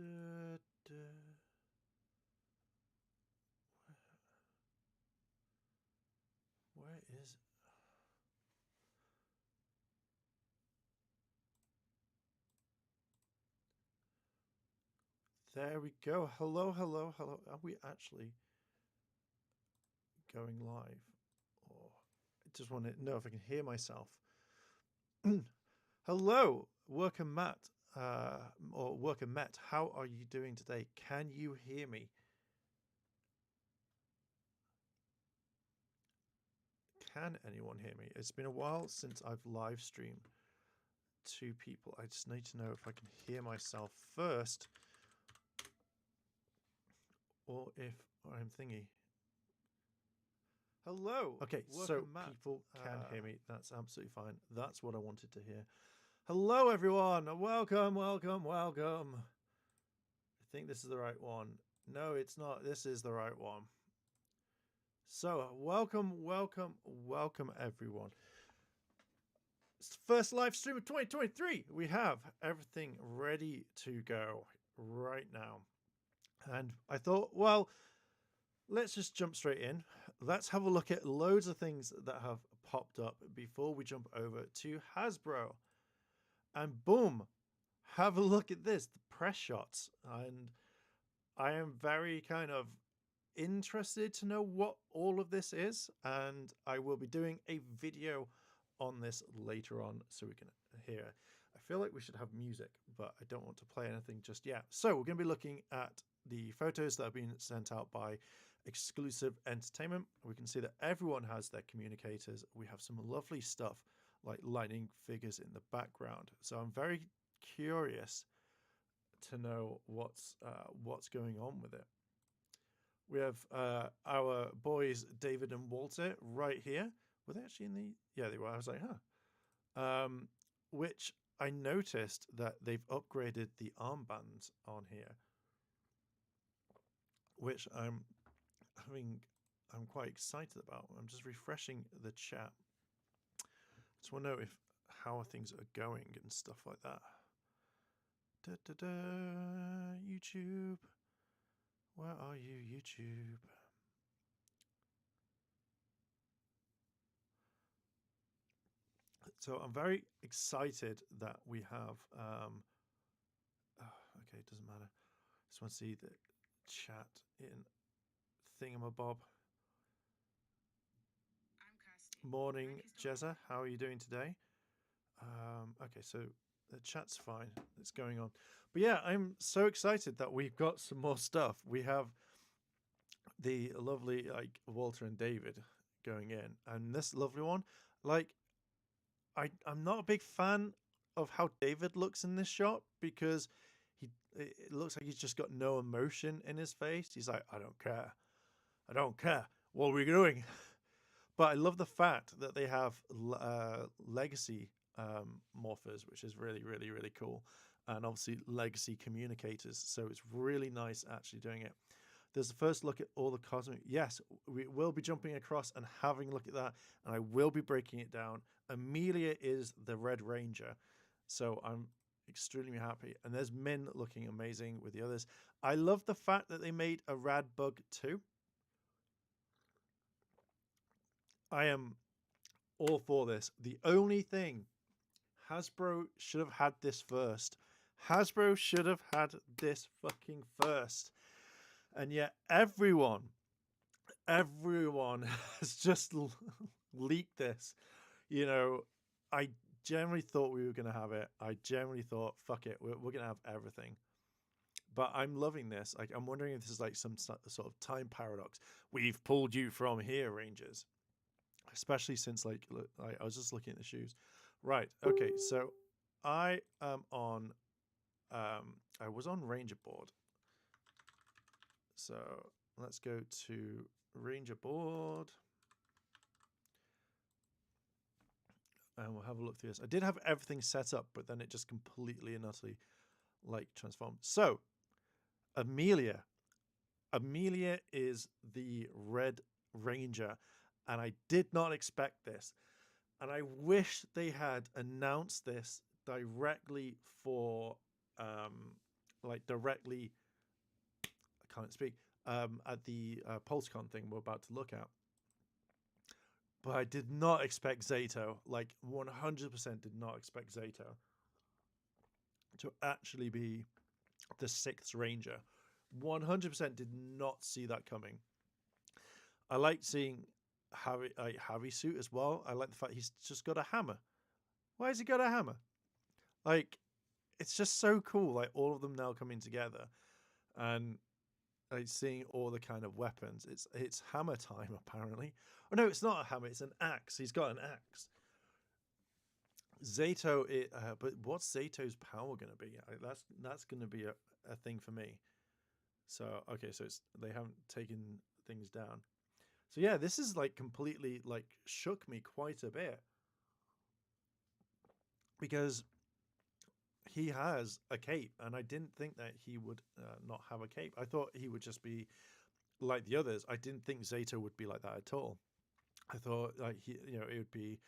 Da, da. Where is... There we go. Hello, hello, hello. Are we actually going live? Or I just want to know if I can hear myself. Hello, Worker Matt, or Worker Met. How are you doing today? Can you hear me? Can anyone hear me? It's been a while since I've live streamed to people. I just need to know if I can hear myself first, or if I'm thingy. Hello. Okay, so Matt. People can hear me. That's absolutely fine. That's what I wanted to hear. Hello, everyone. Welcome, welcome, welcome. I think this is the right one. No, it's not. This is the right one. So, welcome, welcome, welcome, everyone. It's the first live stream of 2023. We have everything ready to go right now. And I thought, well, let's just jump straight in. Let's have a look at loads of things that have popped up before we jump over to Hasbro. And boom, have a look at this, the press shots. And I am very kind of interested to know what all of this is. And I will be doing a video on this later on so we can hear. I feel like we should have music, but I don't want to play anything just yet. So we're going to be looking at the photos that have been sent out by Exclusive Entertainment. We can see that everyone has their communicators. We have some lovely stuff like lightning figures in the background. So I'm very curious to know what's going on with it. We have our boys David and Walter right here. Were they actually in the... Yeah, they were. I was like, huh. Which I noticed that they've upgraded the armbands on here, which I'm quite excited about. I'm just refreshing the chat. Just want to know how things are going and stuff like that. Da, da, da, YouTube. Where are you, YouTube? So I'm very excited that we have... okay, it doesn't matter. Just want to see the chat in Thingamabob. Morning, Jezza. How are you doing today? Okay, so the chat's fine. It's going on. But yeah, I'm so excited that we've got some more stuff. We have the lovely like Walter and David going in, and this lovely one. Like, I'm not a big fan of how David looks in this shot because it looks like he's just got no emotion in his face. He's like, I don't care. I don't care. What are we doing? But I love the fact that they have legacy morphers, which is really, really, really cool. And obviously legacy communicators. So it's really nice actually doing it. There's the first look at all the cosmic. Yes, we will be jumping across and having a look at that. And I will be breaking it down. Amelia is the Red Ranger. So I'm extremely happy. And there's Min looking amazing with the others. I love the fact that they made a Rad Bug too. I am all for this. The only thing, Hasbro should have had this first. Hasbro should have had this fucking first. And yet everyone has just leaked this. You know, I generally thought we were going to have it. I generally thought, fuck it, we're going to have everything. But I'm loving this. Like, I'm wondering if this is like some sort of time paradox. We've pulled you from here, Rangers. Especially since, like, I was just looking at the shoes. Right. Okay. So I am on, I was on Ranger board. So let's go to Ranger board. And we'll have a look through this. I did have everything set up, but then it just completely and utterly, like, transformed. So Amelia. Amelia is the Red Ranger. And I did not expect this. And I wish they had announced this directly for like directly, I can't speak, at the PulseCon thing we're about to look at. But I did not expect Zato, like 100% did not expect Zato to actually be the 6th Ranger. 100% did not see that coming. I like seeing Harry suit as well. I like the fact he's just got a hammer. Why has he got a hammer? Like, it's just so cool. Like, all of them now coming together, and like seeing all the kind of weapons. It's hammer time apparently. Oh no, it's not a hammer. It's an axe. He's got an axe. Zato, but what's Zato's power going to be? That's going to be a thing for me. So okay, so they haven't taken things down. So yeah, this is like completely like shook me quite a bit, because he has a cape, and I didn't think that he would not have a cape. I thought he would just be like the others. I didn't think Zato would be like that at all. I thought like it would be,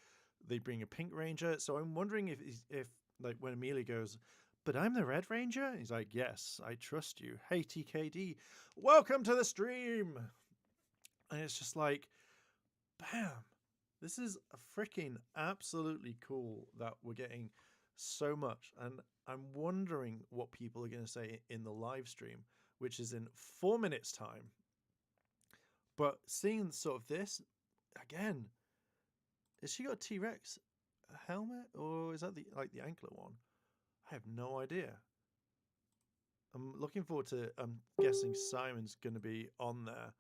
they bring a pink ranger. So I'm wondering if like when Amelia goes, but I'm the Red Ranger, he's like, yes, I trust you. Hey TKD, welcome to the stream. And it's just like, bam, this is a freaking absolutely cool that we're getting so much. And I'm wondering what people are going to say in the live stream, which is in 4 minutes time. But seeing sort of this again, has she got a T-Rex helmet, or is that the anklet one? I have no idea. I'm looking forward to. I'm guessing Simon's going to be on there.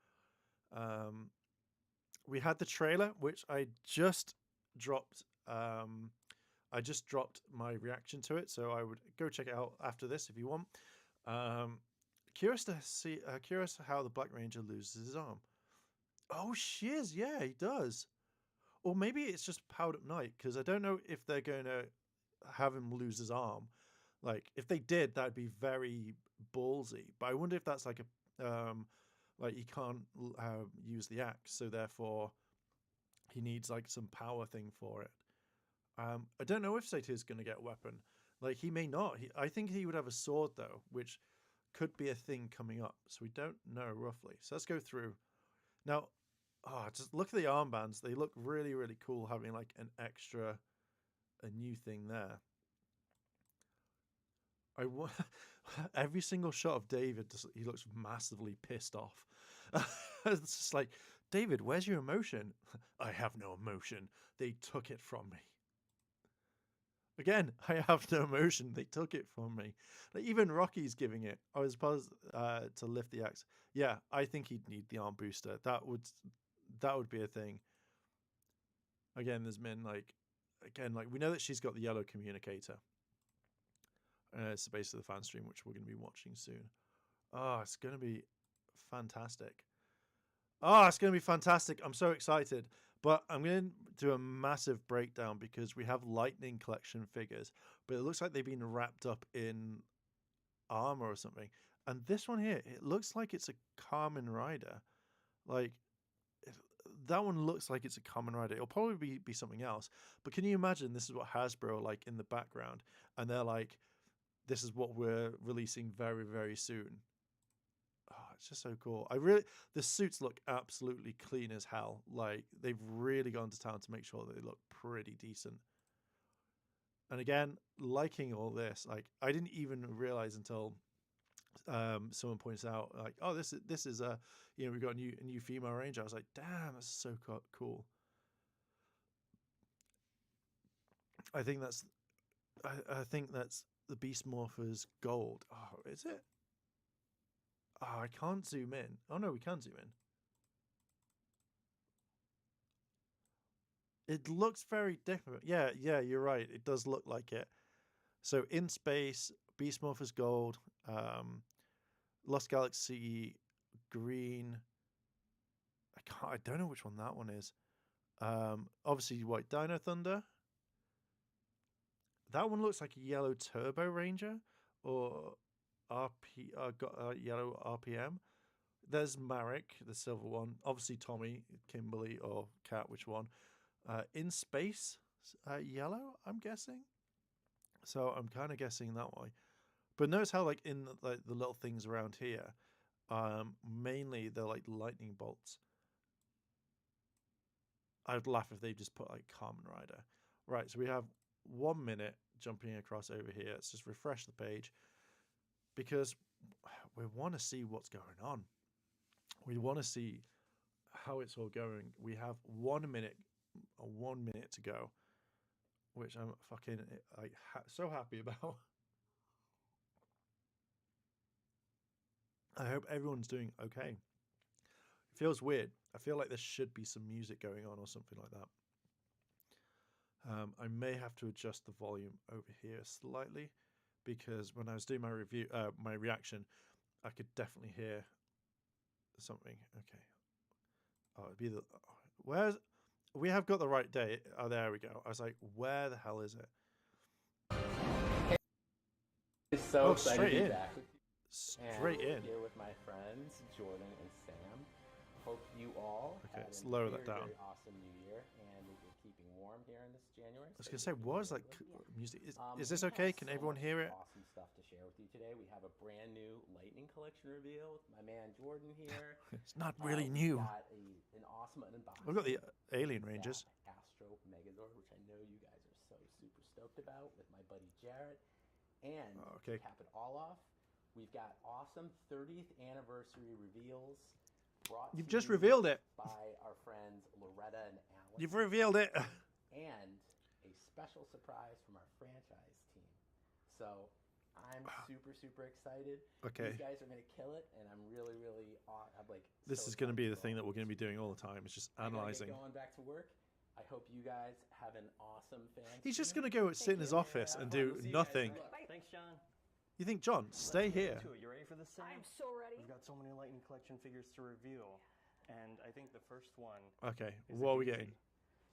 We had the trailer, which I just dropped. I just dropped my reaction to it, so I would go check it out after this if you want. Curious to see. Curious how the Black Ranger loses his arm. Oh, shiz! Yeah, he does. Or maybe it's just powered up night, because I don't know if they're going to have him lose his arm. Like, if they did, that'd be very ballsy. But I wonder if that's like like he can't use the axe, so therefore he needs like some power thing for it. I don't know if Sato is going to get a weapon. Like, he may not. I think he would have a sword though, which could be a thing coming up. So we don't know roughly. So let's go through now. Oh, just look at the armbands. They look really, really cool, having like a new thing there. Every single shot of David, he looks massively pissed off. It's just like, David, where's your emotion? I have no emotion. They took it from me. Again, I have no emotion. They took it from me. Like, even Rocky's giving it. I was supposed to lift the axe. Yeah, I think he'd need the arm booster. That would be a thing. Again, there's been like we know that she's got the yellow communicator. It's the base of the fan stream, which we're going to be watching soon. Oh, it's going to be fantastic. Oh, it's going to be fantastic. I'm so excited. But I'm going to do a massive breakdown because we have Lightning Collection figures, but it looks like they've been wrapped up in armor or something. And this one here, it looks like it's a Kamen Rider. Like, that one looks like it's a Kamen Rider. It'll probably be something else. But can you imagine this is what Hasbro are like in the background? And they're like, this is what we're releasing very, very soon. Oh, it's just so cool. The suits look absolutely clean as hell. Like, they've really gone to town to make sure that they look pretty decent. And again, liking all this, like, I didn't even realize until someone points out, like, oh, this is a, we've got a new female ranger. I was like, damn, that's so cool. I think that's the Beast Morpher's gold. Oh, is it? Oh, I can't zoom in. Oh no, we can zoom in. It looks very different. Yeah, you're right. It does look like it. So in space, Beast Morpher's gold, Lost Galaxy green. I don't know which one that one is. Obviously white Dino Thunder. That one looks like a yellow Turbo Ranger or yellow RPM. There's Marek, the silver one. Obviously Tommy, Kimberly, or Cat, which one? In space, yellow, I'm guessing. So I'm kind of guessing that way. But notice how like in the little things around here, mainly they're like lightning bolts. I'd laugh if they just put like Kamen Rider. Right, so we have 1 minute jumping across over here. Let's just refresh the page because we want to see what's going on. We want to see how it's all going. We have 1 minute, 1 minute to go, which I'm fucking like so happy about. I hope everyone's doing okay. It feels weird. I feel like there should be some music going on or something like that. I may have to adjust the volume over here slightly because when I was doing my review, my reaction, I could definitely hear something. Okay. Oh, it'd be the where's we have got the right date. Oh, there we go. I was like, where the hell is it? It's so excited to be back with you. Straight in. Here with my friends Jordan and Sam. Hope you all okay. Had Let's a lower very, that down. Very awesome New Year, and you're keeping warm here in this January. I was gonna say, what is like music? Is this okay? Can everyone hear it? Awesome stuff to share with you today. We have a brand new Lightning Collection reveal with my man Jordan here. It's not really new. We've got an awesome unboxing. We've got the Alien Rangers. Astro Megazord, which I know you guys are so super stoked about, with my buddy Jarrett. And to cap it all off, we've got awesome 30th anniversary reveals. You've just revealed it. By our friends Loretta and Alex. You've revealed it. And a special surprise from our franchise team. So I'm super excited. Okay. These guys are gonna kill it, and I'm really I'm like. This is gonna be the thing that we're gonna be doing all the time. It's just analyzing. Going back to work. I hope you guys have an awesome fan. He's just gonna go sit in his office and do nothing. Thanks, John. You think, John, stay here? You ready for this, Sam? I'm so ready. We've got so many Lightning Collection figures to reveal, and I think the first one. Okay, what are we getting?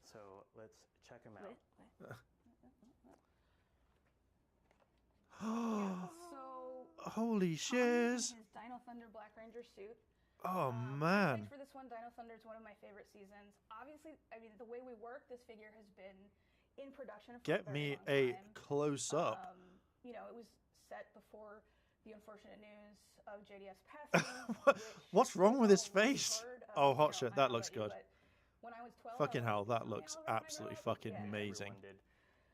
So let's check them out. So holy shiz! His Dino Thunder Black Ranger suit. Oh man! For this one, Dino Thunder is one of my favorite seasons. Obviously, I mean the way we work, this figure has been in production for Get a me very long a close up. You know, it was set before the unfortunate news of JDS passing. What's wrong with his face? Oh, hot shit! That looks good. When I was 12, fucking hell, that looks absolutely fucking amazing. Everyone did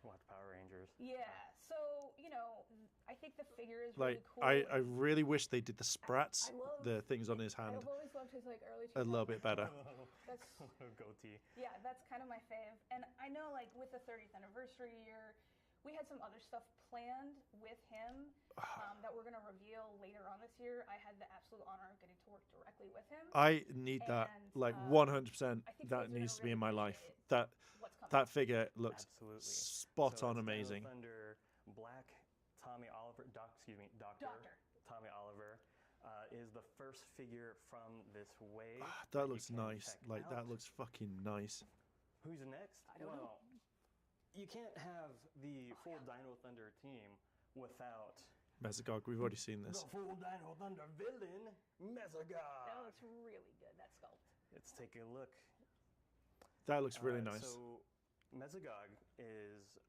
watch Power Rangers. Yeah, so you know, I think the figure is like really cool. I really wish they did the sprats, the things on his hand, I've always loved his like early a little bit better. That's goatee. Yeah, that's kind of my fave. And I know, like with the 30th anniversary year, we had some other stuff planned with him that we're gonna reveal later on this year. I had the absolute honor of getting to work directly with him. I need that, like 100%. That needs to be in my life. That figure looks spot on, amazing. Thunder Black Tommy Oliver, Doctor Tommy Oliver is the first figure from this wave. That looks nice. Like that looks fucking nice. Who's next? I don't know. You can't have the full Dino Thunder team without Mesogog. We've already seen this. The full Dino Thunder villain, Mesogog. That looks really good. That sculpt. Let's take a look. That looks really nice. So Mesogog is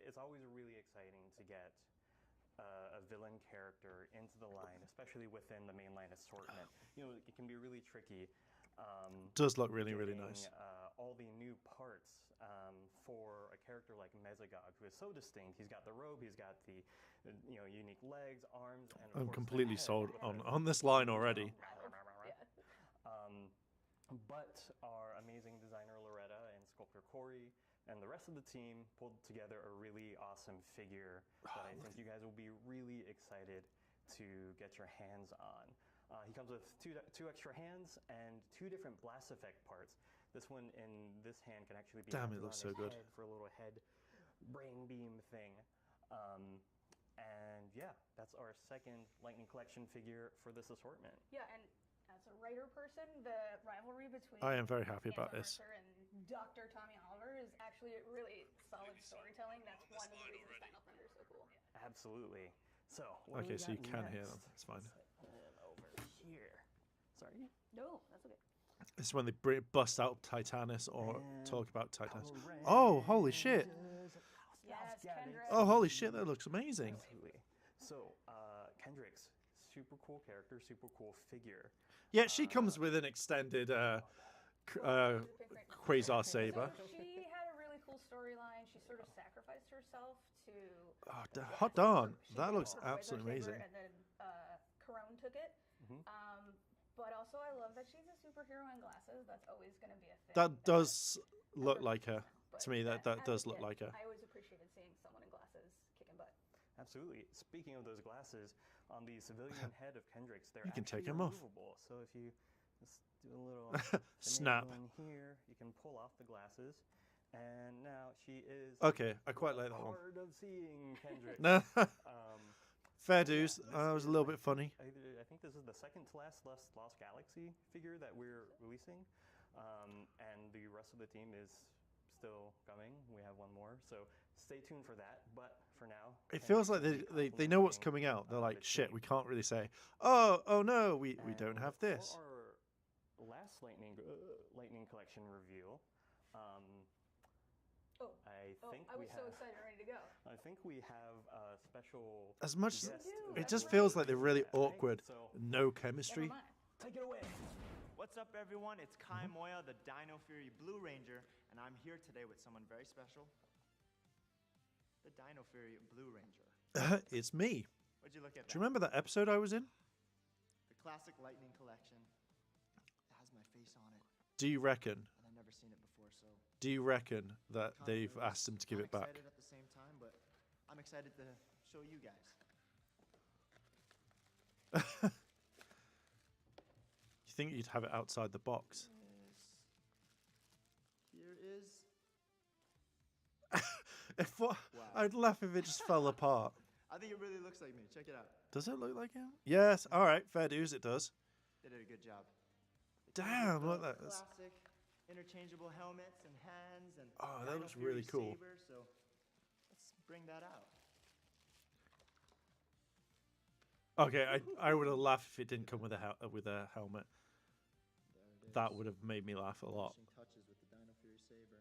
it's always really exciting to get a villain character into the line, especially within the mainline assortment. You know, it can be really tricky. Does look really nice. All the new parts for a character like Mesogog, who is so distinct. He's got the robe, he's got the unique legs, arms, and of I'm course completely sold on this line already. But our amazing designer Loretta and sculptor Corey and the rest of the team pulled together a really awesome figure that I think you guys will be really excited to get your hands on. He comes with two extra hands and 2 different blast effect parts. This one in this hand can actually be damn, it looks so good for a little head brain beam thing. And yeah, that's our second Lightning Collection figure for this assortment. Yeah, and as a writer person, the rivalry between I am very happy about this. And Dr. Tommy Oliver is actually really solid storytelling. That's one of the reasons Dino Thunder is so cool. Absolutely. So okay, so you can hear them. It's fine. Over here. Sorry. No, that's okay. This is when they bust out Titanus or talk about Titanus. Oh, holy shit! Yes, Kendra. Oh, holy shit! That looks amazing. Absolutely. So, Kendrick's super cool character, super cool figure. Yeah, she comes with an extended Quasar saber. So she had a really cool storyline. She sort of sacrificed herself to. Hot darn! That looks absolutely amazing. And then Corone took it. But also, I love that she's a superhero in glasses. That's always going to be a thing. That does look like her. To me, that does look like her. I always appreciated seeing someone in glasses kicking butt. Absolutely. Speaking of those glasses, on the civilian head of Kendrick's, they're you can actually take them off. removable. So if you just do a little snap in here, you can pull off the glasses. And now she is okay. I quite like that one. Hard of seeing Kendrick. Fair dues. That was a little bit funny. I think this is the second to last Lost Galaxy figure that we're releasing, and the rest of the team is still coming. We have one more, so stay tuned for that. But for now, it feels like they know what's coming out. They're like, shit, we can't really say, oh no, we don't have this. For our last Lightning Collection reveal, I was so excited, ready to go. I think we have a special. As much as it just right. feels like they're really awkward. So, no chemistry. Take it away. What's up, everyone? It's Kai Moya, the Dino Fury Blue Ranger, and I'm here today with someone very special. The Dino Fury Blue Ranger. It's me. What'd you look at? Do you remember that episode I was in? The classic Lightning Collection. It has my face on it. Do you reckon? And I've never seen it before, so. Do you reckon that they've asked him to give it back? I'm excited at the same time, but I'm excited to show you guys. You think you'd have it outside the box? Here is. Wow. I'd laugh if it just fell apart. I think it really looks like me. Check it out. Does it look like him? Yes. All right. Fair dues. It does. They did a good job. Damn! Look at that. Classic interchangeable helmets and hands and. Oh, that looks really cool. Saber, so let's bring that out. Okay, I would have laughed if it didn't come with a helmet. That would have made me laugh a lot. Touches with the Dino Fury Saber.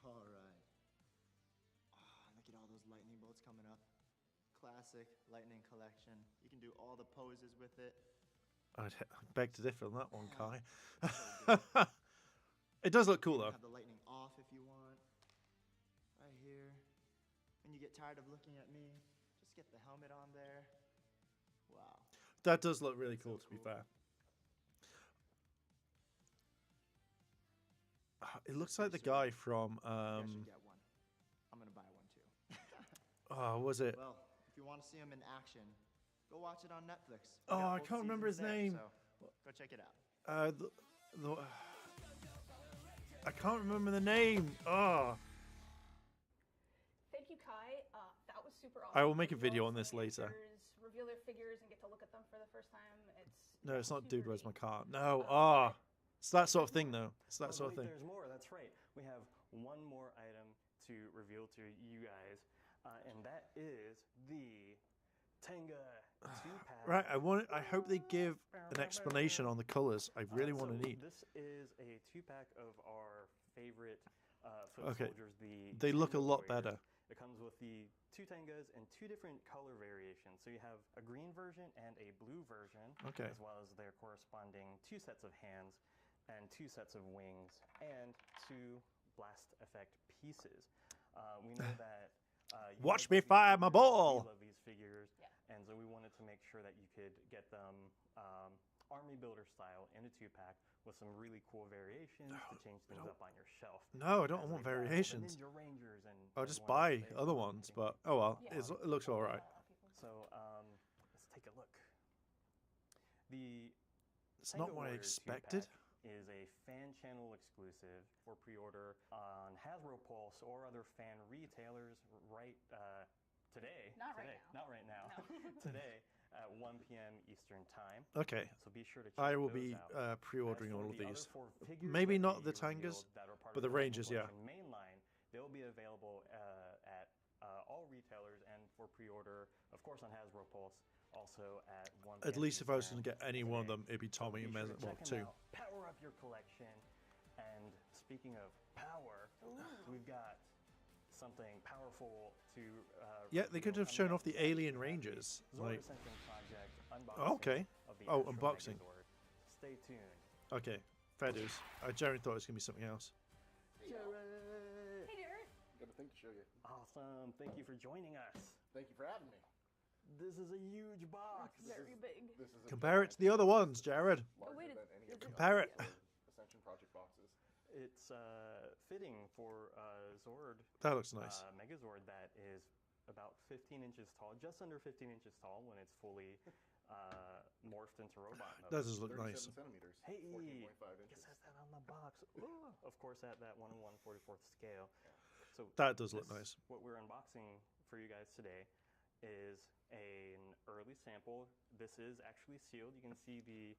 All right. Oh, look at all those lightning bolts coming up. Classic Lightning Collection. You can do all the poses with it. I'd beg to differ on that one, Kai. It does look cool, though. Have the lightning off if you want. Right here. When you get tired of looking at me, just get the helmet on there. Wow. That does look really cool, to be fair. It looks like the guy from. I should get one. I'm gonna buy one too. Oh, was it? Well, if you want to see him in action, go watch it on Netflix. Oh, I can't remember his name. So go check it out. I can't remember the name. Oh. Thank you, Kai. That was super awesome. I will make a video on this later. Reveal their figures and get to look at them for the first time. No, it's not Dude, Where's My Car? No, it's that sort of thing, though. It's that sort of thing. There's more. That's right. We have one more item to reveal to you guys, and that is the Tenga 2-pack. Right, I hope they give an explanation on the colors. I really want to need. This is a 2-pack of our favorite foot soldiers. They look a lot better. It comes with the 2 Tengas and 2 different color variations. So you have a green version and a blue version, as well as their corresponding 2 sets of hands and 2 sets of wings and 2 blast effect pieces. We know that watch me fire my ball. We love these figures, and so we wanted to make sure that you could get them army builder style in a 2-pack with some really cool variations to change things up on your shelf. No, I don't want variations. Ninja Rangers and I'll just buy other ones, but oh well, it looks all right. So let's take a look. It's not what I expected. Is a fan channel exclusive for pre-order on Hasbro Pulse or other fan retailers today. Not right now. Today at 1 p.m. Eastern Time. Okay. So be sure to check I will those be pre-ordering all of these. Maybe not the Tangas, but the Rangers, yeah. Mainline, they'll be available at all retailers and for pre-order, of course, on Hasbro Pulse. Also at 1 p.m. At least if I was going to get any one of them, it'd be Tommy and Mezzo. Well, 2. Power up your collection. And speaking of power, we've got something powerful to. Yeah, they could have shown off the alien rangers. Zord Like, Ascension Project unboxing. okay. Of the Oh, Astro unboxing. Megazord. Stay tuned. Okay, fair dues. I generally thought it was gonna be something else. Jared! Hey, Jared. Got a thing to show you. Awesome. Thank you for joining us. Thank you for having me. This is a huge box. Very big. This is a Compare it to the other ones, Jared. larger wait, than any of the Compare other it. Ascension Project boxes. It's fitting for Zord. That looks nice. Megazord that is about 15 inches tall, just under 15 inches tall when it's fully morphed into robot mode. That does look 37 nice. centimeters. Hey, 14.5 it inches. says that on the box. Ooh. Of course, at that 1 1/44th scale. So That does look nice. What we're unboxing for you guys today is an early sample. This is actually sealed. You can see the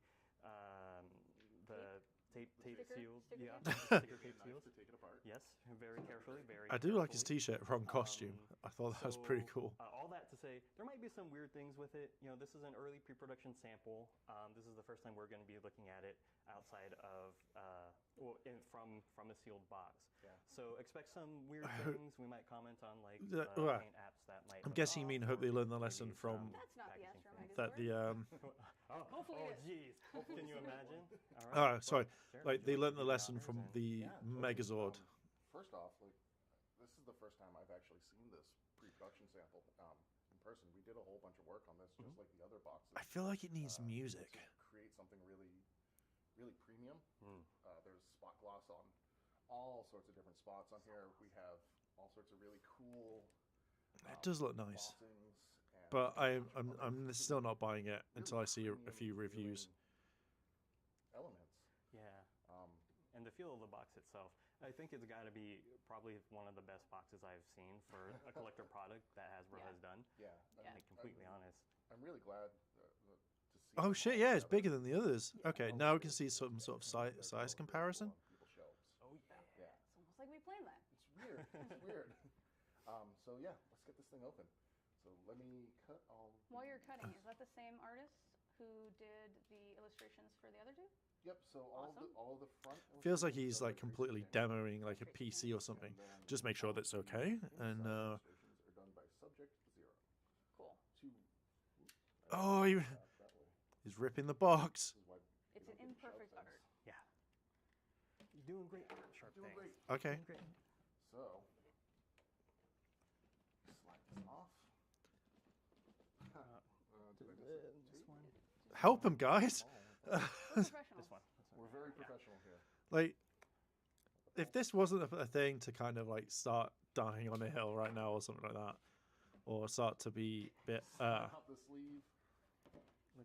tape Sticker? sealed. Sticker Yeah, tape? sticker tape Nice sealed. to take it apart. Yes, very carefully, very. I do like his carefully. T-shirt from costume. I thought that was pretty So, cool. All that to say, there might be some weird things with it. You know, this is an early pre-production sample. This is the first time we're going to be looking at it outside of, from a sealed box. Yeah. So expect some weird things. We might comment on like well, paint apps that might. I'm look guessing you off, mean or hope they learned the maybe lesson some from That's not the packaging Astro things. that the Hopefully oh it is. jeez, can you imagine? All right. sorry, Jared, like would they you learned to the do lesson honors from and- the Yeah, totally. Megazord. First off, like this is the first time I've actually seen this pre-production sample in person. We did a whole bunch of work on this, just like the other boxes. I feel like it needs to music. create something really, really premium. Hmm. There's spot gloss on all sorts of different spots on here. We have all sorts of really cool. It does look nice, embossings and but a bunch of I'm other still not buying it really until I see a few premium reviews. feeling elements. Yeah. Um, And the feel of the box itself, I think it's got to be probably one of the best boxes I've seen for a collector product that Hasbro has done. yeah, Yeah. Like completely honest. I'm really glad to see. Oh them shit! all Yeah, it's together. bigger than the others. Okay, Oh, now we it can is. see some sort of They're size available comparison. on people's shelves. Oh yeah. Yeah, It's almost like we planned that. it's weird. It's weird. So yeah, let's get this thing open. So let me cut all. While you're cutting, is that the same artist who did the illustrations for the other two? Yep. So Awesome. all of the front. Feels like illustrations he's are like by completely Tracy King. demoing like a PC or something. And then Just make sure all that's the okay. And inside illustrations are done by Subject Zero. Cool. Oh, he- that way. he's ripping the box. This is why It's we an don't get imperfect shelf art. things. Yeah. You're doing great, Sharp Doing Thing. great. Okay. Doing great. So slide this off. Did I miss it? This one. Help him, guys. We're professionals. This one. We're very professional here. Like, if this wasn't a thing to kind of like start dying on a hill right now or something like that, or start to be a bit, Pop the sleeve.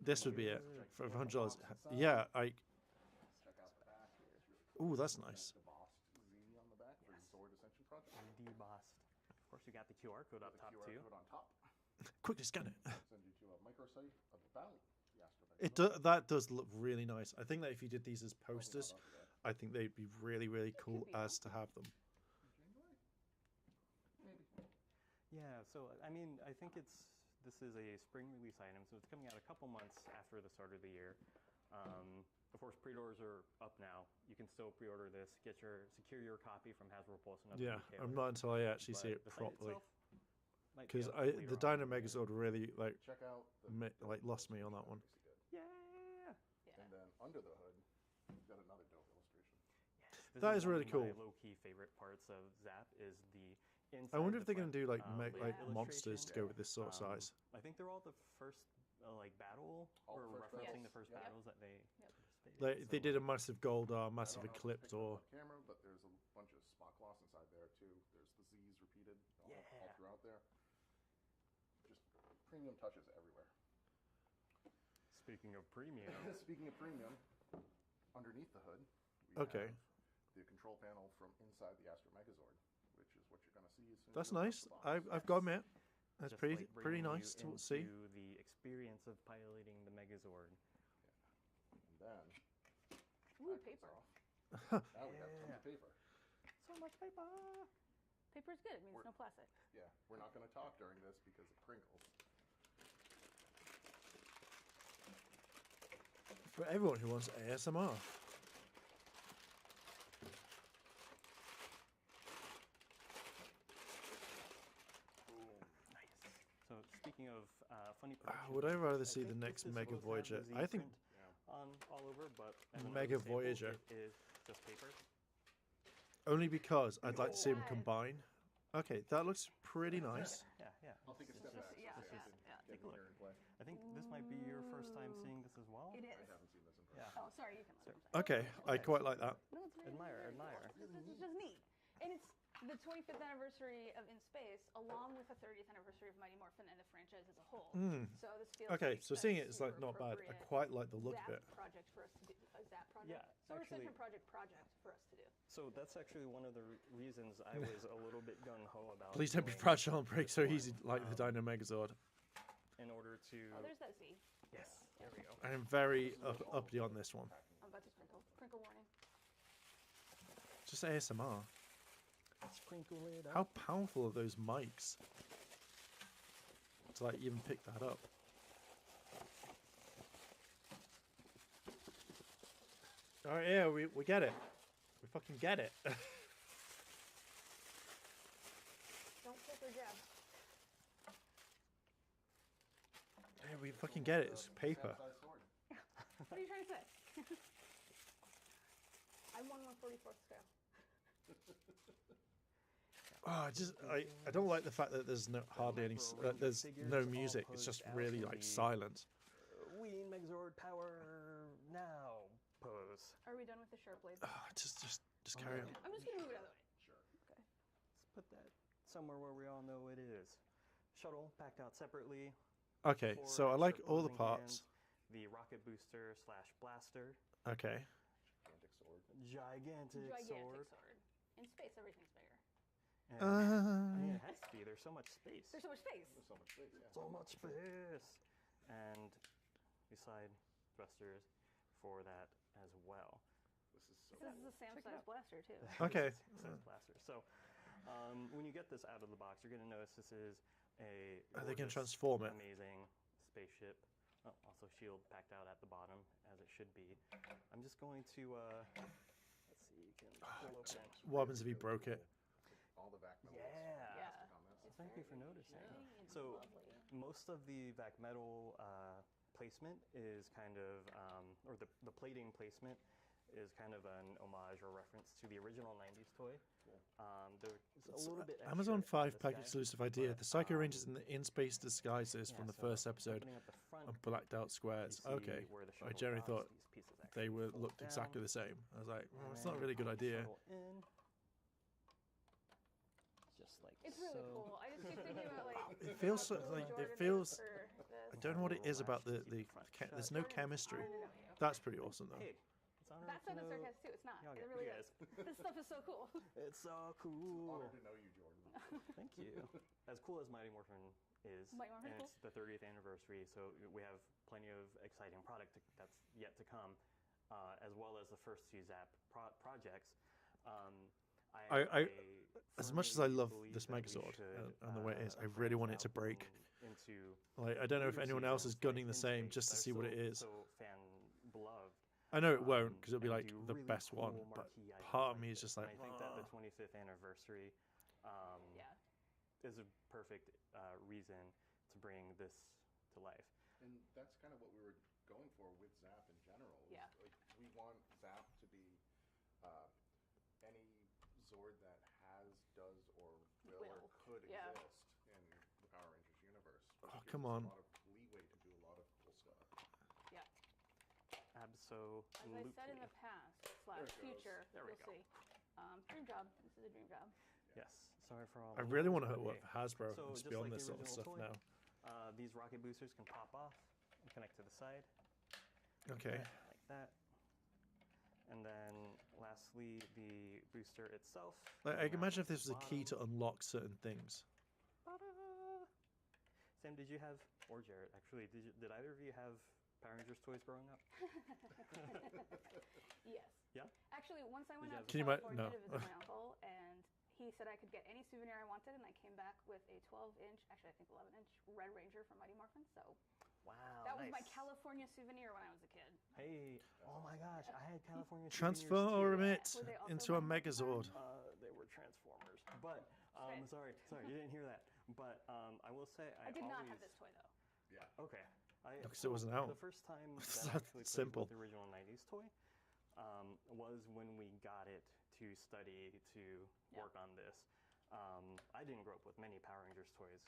this would be it for $100. Inside. Yeah, like, Check out the back here. It's really cool. ooh, that's nice. Embossed Z on the back for the Zord Ascension Project. 3D bossed. Of course, you got the QR code up The top QR too. code on top. Quickly scan it. Send you to a microsite about the Astro Megazord. That does look really nice. I think that if you did these as Probably posters, not up yet. I think they'd be really, really cool could be, as to have them. January? Maybe. Yeah, so I mean, I think this is a spring release item, so it's coming out a couple months after the start of the year. Of course, pre-orders are up now. You can still pre-order this, secure your copy from Hasbro Pulse and other Yeah, retailers. I'm not until I actually see But it the site properly. itself might be Because up later the on Dino in the year. Megazord really like Check out the like lost me on that one. Yeah. Yeah. And then under the hood, we've got another dope illustration. This That is one really of cool. My low-key favorite parts of Zap is the inside. I wonder the if they're gonna front, do like layout like monsters to go with this sort of illustration. size. I think they're all the first like battle All or the first referencing battles. the first Yes. battles that they Yep. participated Like in, they so- did a massive gold massive I don't know if it's eclipse picked up or on camera, but there's a bunch of spot gloss inside there too. There's the Z's repeated all Yeah. throughout there. Just premium touches everywhere. Speaking of premium, Speaking of premium, underneath the hood, we Okay. have the control panel from inside the Astro Megazord, which is what you're going to see as soon as that's you open up nice. the box. I've got to admit, that's just, pretty like, pretty bringing nice you to see. into the experience of piloting the Megazord. And then Ooh, that paper. comes off. Now we have tons of paper. So much paper. Paper's good. It means We're- no plastic. Yeah, we're not going to talk during this because of Pringles. For everyone who wants ASMR. speaking of funny production, would I rather see think the next this is Mega supposed to have Voyager? the I think Z print on all over, but as an Mega example, Voyager. it is just paper. only because I'd like to see them Guys. combine. Okay, that looks pretty nice. Yeah. I'll take a step Just- back. yeah, so yeah, you can yeah. get Take a in here and play. I think this might be your first time seeing this as well. It I is. haven't seen this in person. Yeah. Oh, sorry, you can let him say. Okay, I quite like that. No, it's very, Admire, very admire. Cool. This is just neat. And it's the 25th anniversary of In Space, along with the 30th anniversary of Mighty Morphin and the franchise as a whole. So this feels Okay, like so a seeing it is like super not bad. I appropriate quite like the look of Zap it. project for us to do. A Zap project? Yeah, Solar actually- Station project for us to do. So that's actually one of the reasons I was a little bit gung-ho about Please don't be doing fragile and break so this easy one, like the Dino Megazord. in order to... Oh, there's that Z. Yes, there we go. I am very uppity on this one. I'm about to sprinkle. Sprinkle warning. Just ASMR. Sprinkle it How up. powerful are those mics? To like even pick that up. Alright, yeah, we get it. We fucking get it. Don't take or jab. Yeah, we fucking get it. It's paper. Sad-sized sword. What are you trying to say? I'm 1/144th scale. Oh, I don't like the fact that there's no hardly any there's no music. It's just really like silent. Ween Megazord power now pose. Are we done with the sharp blades? Just carry on. I'm just gonna move it out of the way. Sure. Okay. Let's put that somewhere where we all know it is. Shuttle packed out separately. Okay, Four so I like extra all the opposing parts. hands, the rocket booster / blaster. Okay. Gigantic sword. Gigantic sword. In space, everything's bigger. And, I mean, it has to be. There's so much space. There's so much space. There's so much space, yeah. So much space. And beside thrusters for that as well. This is so This is a cool. Sam-sized blaster too. Okay. This is a blaster. So when you get this out of the box, you're going to notice this is a Are they gonna gorgeous, transform it? amazing spaceship. Oh, also shield packed out at the bottom, as it should be. I'm just going to, let's see, you can pull open. What happens if he broke it? All the vac metals. Yeah. Fantastic on this. It's Thank you for very noticing. pretty and So lovely. most of the vac metal placement is kind of, or the plating placement is kind of an homage or reference to the original 90s toy. There's a little bit extra Amazon on 5 this pack guy, exclusive idea. but, The Psycho Rangers in the in-space disguises yeah, from the so first episode opening up the front, on blacked out you squares. see Okay. where the I shuttle generally docks, thought these pieces they actually were fold looked exactly down, the same. I was like, well, and it's not a then really good pop the idea. shuttle in, just like It's really so. cool. I just keep thinking about like. It feels so, how like cool it Jordan feels. is for I this. don't know what it is about Relax, keep the front there's shut. no Jordan, chemistry. I wanna know you. That's pretty awesome though. Hey, it's honored That's to not a know sarcasm too. It's not. y'all It get- really you is. guys. This stuff is so cool. It's so cool. Honored to know you, Jordan. Thank you. As cool as Mighty Morphin is, Mighty Morphin and is it's the 30th anniversary, so we have plenty of exciting product that's yet to come, as well as the first two Zap projects. As much as I firmly love believe this that we Megazord should, and the way it is, I really want it to break. Into Like, I don't know if new anyone else is seasons, gunning like the in same space just to that are see what it so- is. So fan beloved. I know it won't because it'll be and like do the really best one, cool but marquee items part of like me is this. just like, And I think that the "Ugh." 25th anniversary Yeah. is a perfect reason to bring this to life. And that's kind of what we were going for with Zap in general. is, Yeah. Like, we want Zap to be any Zord that has, does, or will, or could Yeah. exist in the Power Rangers universe. which Oh, gives come us on. A lot of leeway to do a lot of cool stuff. Yeah. Absolutely. As I said in the past There it goes. / future, There we you'll go. see. Dream job. This is a dream job. Yes. Sorry for all. I the really noise, want to but work hey. for Hasbro So and just be on like this the sort of original stuff toy, now. These rocket boosters can pop off and connect to the side. Okay. Like that. And then lastly, the booster itself. Like, I can mounts imagine if at this was a key to bottom. unlock certain things. Ta-da! Sam, did you have, or Jarrett, actually, did either of you have Power Rangers toys growing up? Yes. Yeah? Actually, once I went Did you out have- to Can you California no. to visit my uncle, and he said I could get any souvenir I wanted, and I came back with a 12-inch, actually I think 11-inch Red Ranger from Mighty Morphin. So Wow. that was my nice. California souvenir when I was a kid. Hey, oh my gosh, I had California Transform souvenirs it Were they also into a by Morphin Megazord. Farm? too. They were Transformers, but Right. sorry, you didn't hear that. But I will say I did not have this toy though. Yeah. Okay. Because it wasn't out. The first time It's that I that actually played simple. with the original 90s toy was when we got it to study to work on this. I didn't grow up with many Power Rangers toys.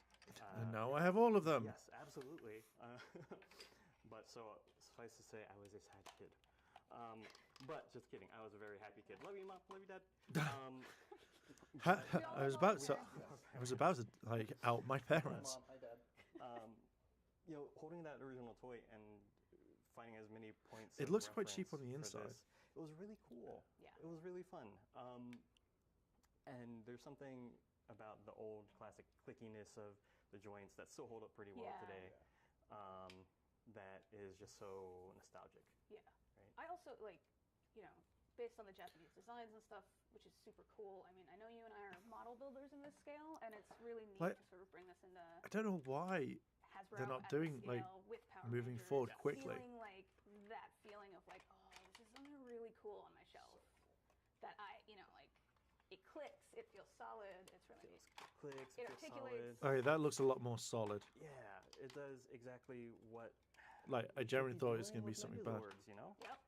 And now I have all of them. Yes, absolutely. But so suffice to say, I was a sad kid. But just kidding, I was a very happy kid. Love you, Mom. Love you, Dad. I was about to like out my parents. Mom, hi, Dad. You know, holding that original toy and finding as many points. It of looks quite cheap on reference the for inside. this, it was really cool. Yeah. It was really fun. And there's something about the old classic clickiness of the joints that still hold up pretty well today. That is just so nostalgic. Yeah. Right? I also like, you know, based on the Japanese designs and stuff, which is super cool. I mean, I know you and I are model builders in this scale, and it's really neat Like, to sort of bring this into I don't know why Hasbro they're not at this doing, like, scale with Power moving Rangers, forward quickly. Feeling like that feeling of like, oh, this is something really cool on my shelf. That I, you know, like, it clicks, it feels solid, it's really neat. Clicks, It feels articulates. solid. Okay, that looks a lot more solid. Yeah, it does exactly what. Like, I you generally should be thought it was doing going to be with something bad. Megazords, you know? Yep.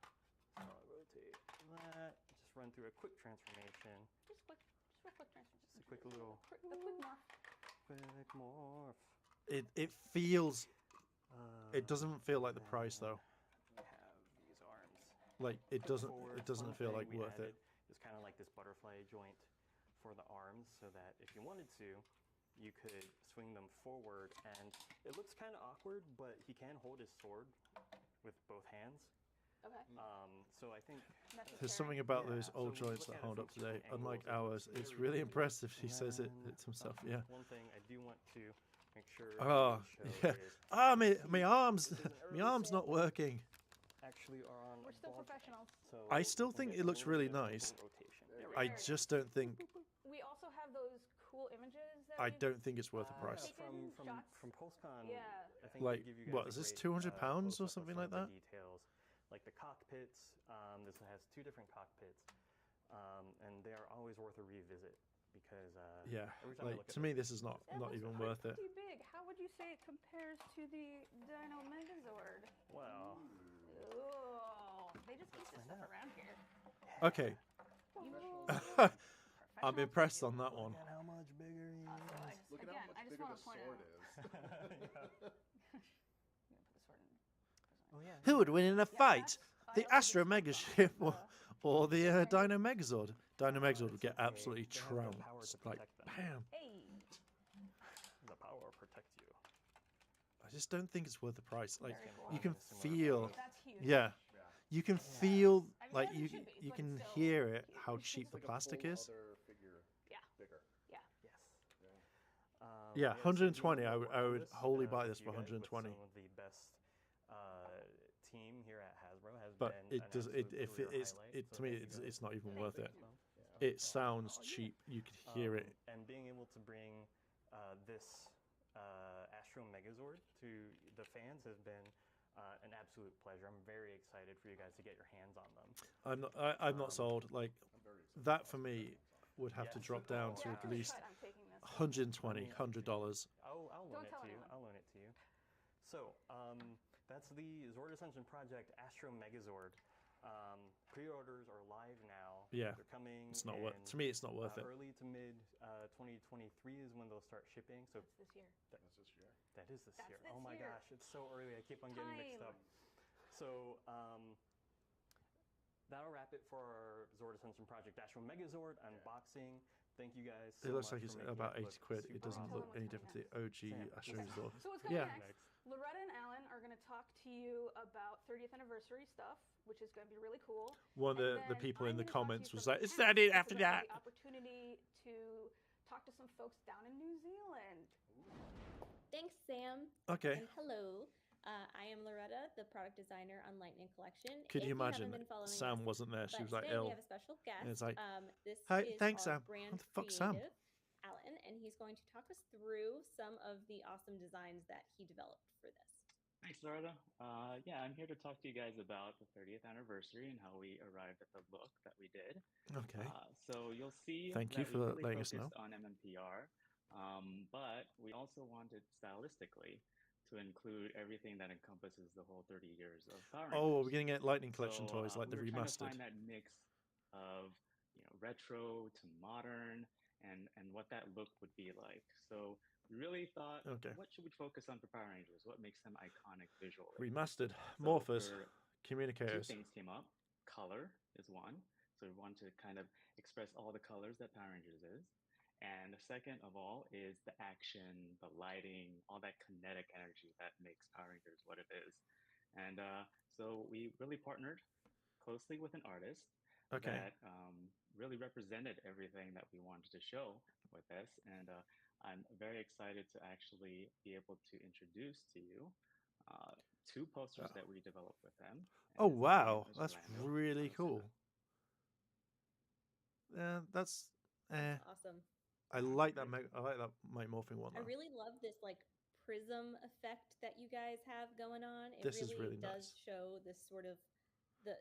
So I'll rotate that. Just run through a quick transformation. Just real quick transformation. Just a quick little A quick morph. quick morph. It feels. Uh, It doesn't feel like the price though. We have these arms. Like it doesn't. Forward, It doesn't one feel thing like we worth it. added is kind of like this butterfly joint for the arms, so that if you wanted to, you could swing them forward, and it looks kind of awkward, but he can hold his sword with both hands. Okay. So I think There's something about Yeah, those old so we joints look that at it hold from up today, different unlike angles. ours. It looks It's very really good. impressive. He says it And, himself. Yeah. One thing I do want to make sure Oh, we yeah. show is Ah, my arms, this is an my early arms not sample. working. Actually are on We're a still ball joint. professionals. So I still we can think get it a looks little really bit of nice. rotation. There we I go. just don't think. We also have those cool images that I we've don't think it's worth the price. taken shots. From PulseCon, Yeah. I think Like, they give you guys what, a is this great, £200 or close-up of something some like of the that? Details, like the cockpits. This has 2 different cockpits, and they are always worth a revisit because Yeah, every time I like look at to them, me, this is not That looks even worth it. pretty big. How would you say it compares to the Dino Megazord? well, Oh, they just keep this stuff around here. Okay, You I'm impressed on that one. look at how much bigger he is. Look at Again, how much I just bigger wanna the point sword out- is. I'm gonna put the sword in. Oh yeah. Who would win in a fight? I The also Astro did Mega stuff Ship on or the Dino Megazord? Dino Megazord would get okay. absolutely They have the power to trounced. Like, protect them. bam. Hey, The power protects you. I just don't think it's worth the price. Like, Very cool. you can Similar feel. that's huge. Yeah. Yeah. You can feel, I mean, like, as it you should be, you but can still hear it, huge. how cheap It's the like a plastic full is. other figure Yeah. bigger. Yeah. Yes. Yeah. Yeah, so 120, doing I more would- work I on would this, wholly buy with this for you guys, with 120. Some of the best team here at Hasbro has But been it does an it if absolute it is highlight, it so to me thank you it's guys. it's not even Thank worth you. it. Yeah. It sounds cheap. You could hear it. And being able to bring this Astro Megazord to the fans has been an absolute pleasure. I'm very excited for you guys to get your hands on them. I'm not sold. Like I'm very excited. that for me would have to Yes. drop down Oh, to Yeah, at for the least cut, I'm taking this. 120, $100. I'll loan Don't it tell to you. anyone. I'll loan it to you. So that's the Zord Ascension Project Astro Megazord. Pre-orders are live now. Yeah, They're coming. It's not worth. in, To me, it's not worth it. Early to mid 2023 is when they'll start shipping. So That's this year. That's this year. that is this That's year. this Oh my year. gosh, it's so early. I keep on getting mixed Time. up. So that'll wrap it for our Zord Ascension Project Astro Megazord unboxing. Thank you guys. It so looks much like it's for making about it 80 look quid. super It doesn't awesome. look any different to the OG Astro Zord. So what's coming Yeah. next? Loretta and Alan are going to talk to you about 30th anniversary stuff, which is going to be really cool. One And of the then people in I'm the gonna talk to comments you was from like, "Is the that past, it which after is gonna that?" be the opportunity to talk to some folks down in New Zealand. Thanks, Sam. Okay. And hello. I am Loretta, the product designer on Lightning Collection. Could If you haven't imagine been following Sam us, wasn't there? She but was like today we ill. have a special guest. it's like, This "Hi, is thanks, our Sam. brand What the fuck's Sam?" creative, Alan, and he's going to talk us through some of the awesome designs that he developed for this. Thanks, Loretta. Yeah, I'm here to talk to you guys about the 30th anniversary and how we arrived at the look that we did. Okay. So you'll see Thank that you for we really letting us know. focused on MMPR, but but we also wanted stylistically to include everything that encompasses the whole 30 years of Power Rangers. Oh, we're getting at Lightning Collection toys like the we were trying to remastered. find that mix of retro to modern and what that look would be like. So we really thought, what should we focus on for Power Rangers? What makes them iconic visually? Remastered, so morphers, communicators. 2 things came up. Color is one. So we want to kind of express all the colors that Power Rangers is. And the second of all is the action, the lighting, all that kinetic energy that makes Power Rangers what it is. And so we really partnered closely with an artist that really represented everything that we wanted to show with this. And I'm very excited to actually be able to introduce to you 2 posters that we developed with them. Oh, wow. That's really cool. Yeah, that's awesome. I like that Mighty Morphin one, though. I really love this like prism effect that you guys have going on. This is really does nice. Show this sort of the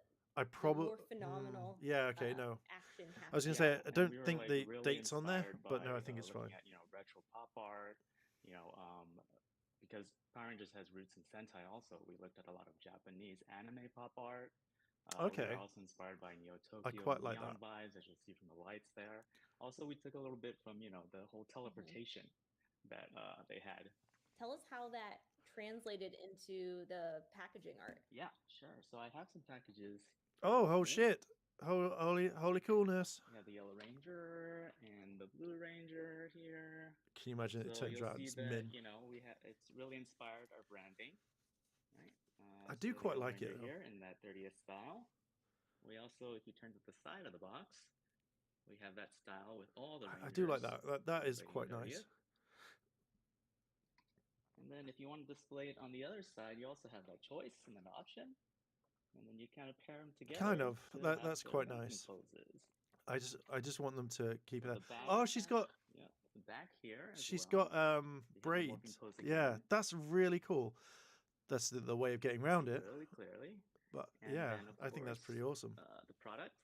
more phenomenal no. action happening. I was going to say, I don't think the really date's on there, by, but no, I think it's fine. At, retro pop art, because Power Rangers has roots in Sentai also. We looked at a lot of Japanese anime pop art. We were also inspired by Neo Tokyo. I quite like neon that. Vibes, as you'll see from the lights there. Also, we took a little bit from, the whole teleportation that they had. Tell us how that translated into the packaging art. Yeah, sure. So I have some packages. Oh shit. Holy coolness. We have the Yellow Ranger and the Blue Ranger here. Can you imagine it turns out it's min? It's really inspired our branding. Right? I do quite like it here in that 30th style. We also, if you turn to the side of the box, we have that style with all the Rangers. I do like that. That is quite nice. And then if you want to display it on the other side, you also have that choice and an option. And then you kind of pair them together. Kind of. That's quite nice. Poses. I just want them to keep it. Oh, she's got. Yeah, the back here. She's got braids. Yeah, that's really cool. That's the way of getting around it. Really clearly. But yeah, I think that's pretty awesome. The product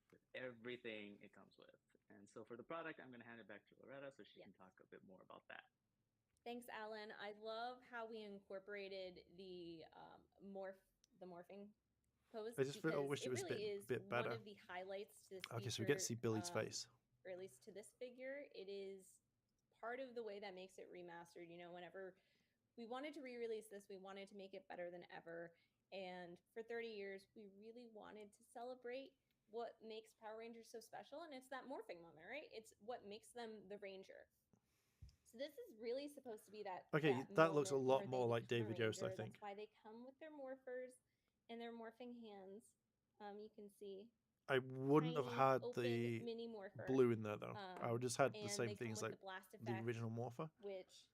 with everything it comes with. And so for the product, I'm going to hand it back to Loretta so she can talk a bit more about that. Thanks, Alan. I love how we incorporated the morphing pose. I just wish it was a bit better. One of the highlights to this okay, so we get to see Billy's face. Or at least to this figure, it is part of the way that makes it remastered. Whenever we wanted to re-release this, we wanted to make it better than ever. And for 30 years, we really wanted to celebrate what makes Power Rangers so special. And it's that morphing moment, right? It's what makes them the Ranger. So this is really supposed to be that. Okay, that looks a lot more like David Yost, I think. That's why they come with their morphers and their morphing hands. You can see. I wouldn't have had the blue in there though. I would just had the same things like the original morpher, which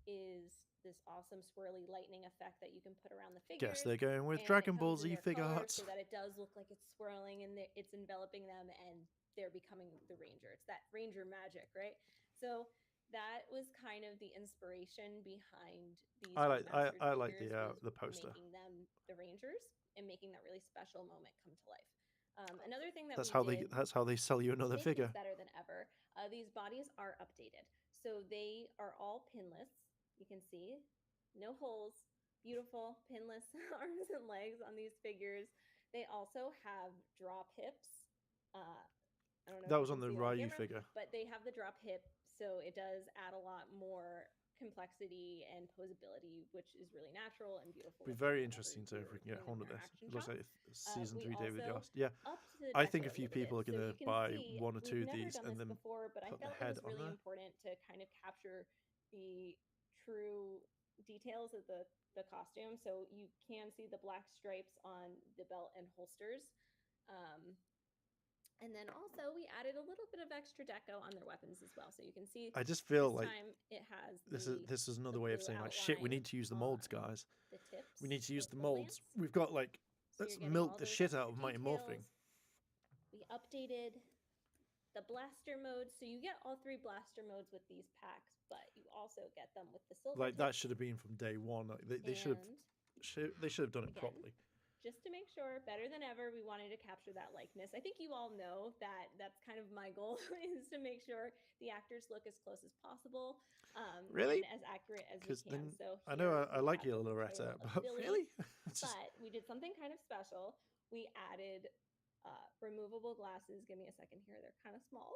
is this awesome swirly lightning effect that you can put around the figures. Guess they're going with Dragon Ball Z figure arts, so that it does look like it's swirling and it's enveloping them, and they're becoming the Ranger. It's that Ranger magic, right? So that was kind of the inspiration behind these. I like the poster, making them the Rangers and making that really special moment come to life. Another thing that that's how they sell you another figure. Better than ever. These bodies are updated, so they are all pinless. You can see no holes. Beautiful pinless arms and legs on these figures. They also have drop hips. I don't know. That was on the Ryu figure. But they have the drop hip, so it does add a lot more complexity and posability, which is really natural and beautiful. It'd be very interesting to if we can get hold of this. It looks like season 3 David Yost. Yeah, I think a few people are going to buy one or two of these and then but I felt it was really important to kind of capture the true details of the costume. So you can see the black stripes on the belt and holsters. And then also we added a little bit of extra deco on their weapons as well. So you can see I just feel like it has this is another way of saying like shit, we need to use the molds, guys. We need to use the molds. We've got like let's milk the shit out of Mighty Morphing. We updated the blaster mode, so you get all 3 blaster modes with these packs, but you also get them with the silver. Like that should have been from day one. Like they should have done it properly. just to make sure, better than ever, we wanted to capture that likeness. I think you all know that that's kind of my goal is to make sure the actors look as close as possible, really, and as accurate as we because can. So I know I like your your Loretta, but really, but we did something kind of special. We added removable glasses. Give me a second here; they're kind of small.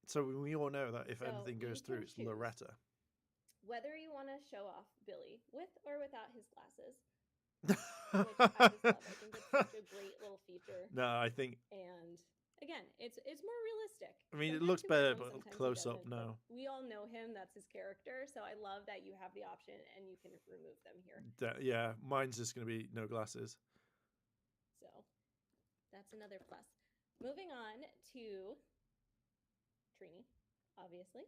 So we all know that if So anything goes through, it's Loretta. Whether you want to show off Billy with or without his glasses, which I just love. I think it's such a great little feature. No, I think. And again, it's more realistic. I mean, it looks better, but close up now. We all know him; that's his character. So I love that you have the option and you can remove them here. Yeah, mine's just going to be no glasses. So that's another plus. Moving on to Trini, obviously.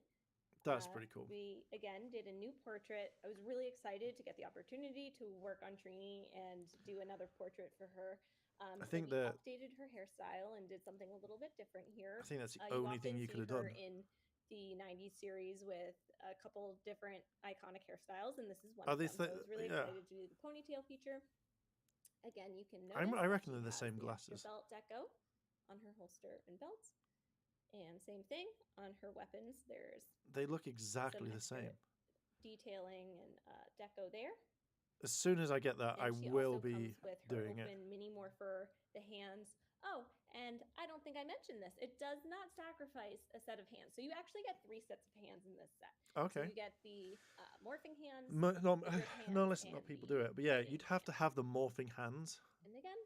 That's pretty cool. We, again, did a new portrait. I was really excited to get the opportunity to work on Trini and do another portrait for her. I think we updated her hairstyle and did something a little bit different here. I think that's the only thing you could have done. In the 90s series with a couple different iconic hairstyles, and this is one of them. So I was really excited to do the ponytail feature. Again, you can notice I reckon they're the same glasses. Belt deco on her holster and belts. And same thing on her weapons. They look exactly the same. Detailing and deco there. As soon as I get that, I will be doing it. Mini Morpher, the hands. Oh, and I don't think I mentioned this. It does not sacrifice a set of hands. So you actually get 3 sets of hands in this set. Okay. So you get the morphing hands. No, let's not people do it. But yeah, you'd have to have the morphing hands. And again.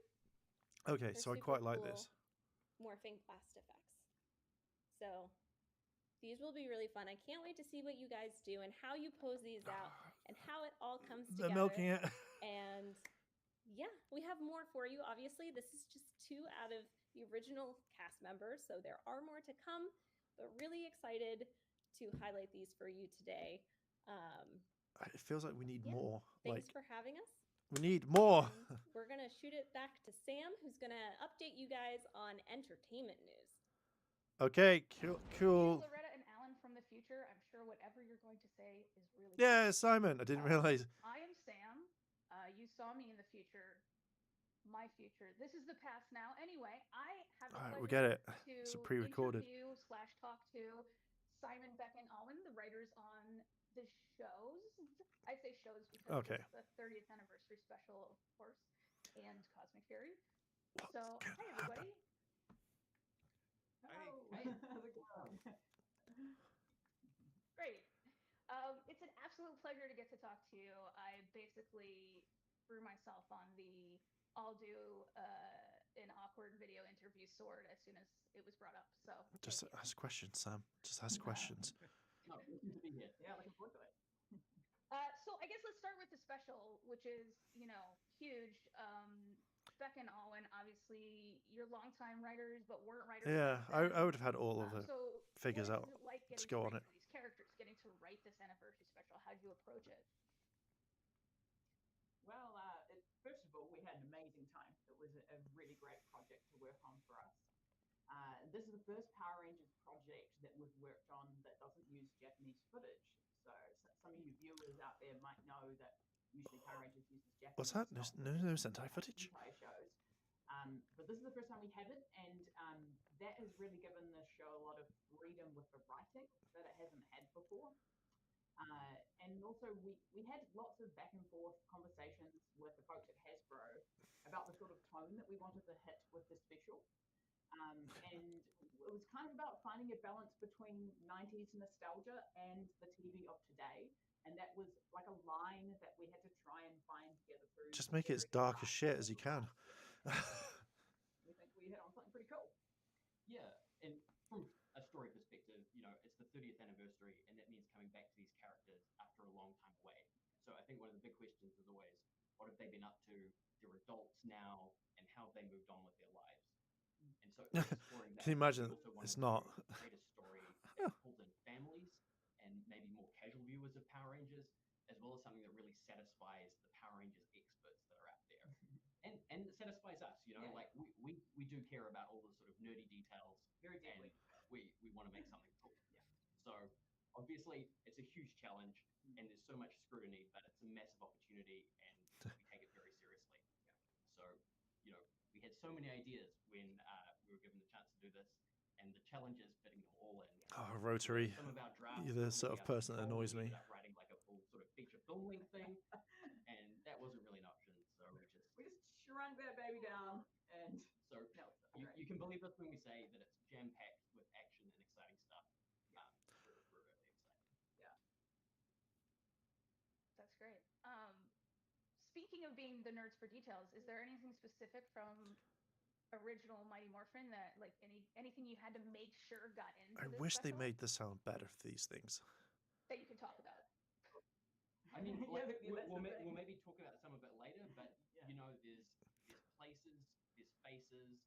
Okay, so I quite like this. Morphing blast effects. So these will be really fun. I can't wait to see what you guys do and how you pose these out and how it all comes together. They're milking it. And yeah, we have more for you. Obviously, this is just 2 out of the original cast members, so there are more to come, but really excited to highlight these for you today. It feels like we need more. Thanks for having us. We need more. We're going to shoot it back to Sam, who's going to update you guys on entertainment news. Okay, cool. Loretta and Alan from the future. I'm sure whatever you're going to say is really Yeah, Simon. I didn't realize. I am Sam. You saw me in the future. My future. This is the past now. Anyway, I have the pleasure we get it. To it's pre-recorded. /talk to Simon, Beck, and Owen, the writers on the shows. I say shows because it's the 30th anniversary special, of course, and Cosmic Fairy. So, hi everybody. Hello. Hey. How's it going? Great. It's an absolute pleasure to get to talk to you. I basically threw myself on the I'll do an awkward video interview sword as soon as it was brought up. So just ask questions, Sam. Just ask questions. No, to be here. Yeah, looking forward to it. So I guess let's start with the special, which is, huge. Beck and Owen, obviously, you're longtime writers, but weren't writers. Yeah, I would have had all of the figures out. Let's go on it. These characters getting to write this anniversary special. How'd you approach it? Well, first of all, we had an amazing time. It was a really great project to work on for us. This is the first Power Rangers project that we've worked on that doesn't use Japanese footage. So some of you viewers out there might know that usually Power Rangers uses Japanese. What's that? No Sentai footage? Shows. But this is the first time we have it, and that has really given the show a lot of freedom with the writing that it hasn't had before. And also, we had lots of back and forth conversations with the folks at Hasbro about the sort of tone that we wanted to hit with the special. And it was kind of about finding a balance between 90s nostalgia and the TV of today. And that was like a line that we had to try and find together through. Just make it as dark as shit as you can. We think we hit on something pretty cool. Yeah, and from a story perspective, it's the 30th anniversary, and that means coming back to these characters after a long time away. So I think one of the big questions is always, what have they been up to? They're adults now, and how have they moved on with their lives? And so exploring that. Can you imagine? It's not. Create a story that pulls in families and maybe more casual viewers of Power Rangers, as well as something that really satisfies the Power Rangers experts that are out there. And it satisfies us, like we do care about all the sort of nerdy details. Very deeply. And we want to make something cool. Yeah. So obviously it's a huge challenge and there's so much scrutiny, but it's a massive opportunity and we take it very seriously. Yeah. So So, you know, we had so many ideas when we were given the chance to do this, and the challenge is fitting them all in. Oh, Rotary. Some of our drafts, You're the sort of person that annoys me. We ended up writing like a full sort of feature film length thing, and that wasn't really an option. So we just shrunk that baby down, and so you can believe us when we say that it's jam packed with action and exciting stuff. We're really excited. Yeah, that's great. Speaking of being the nerds for details, is there anything specific from original Mighty Morphin that, like, anything you had to make sure got into I this wish special? they made the sound better for these things. That you can talk about. I mean, like, we'll maybe talk about some of it later, but you know, there's places, there's faces,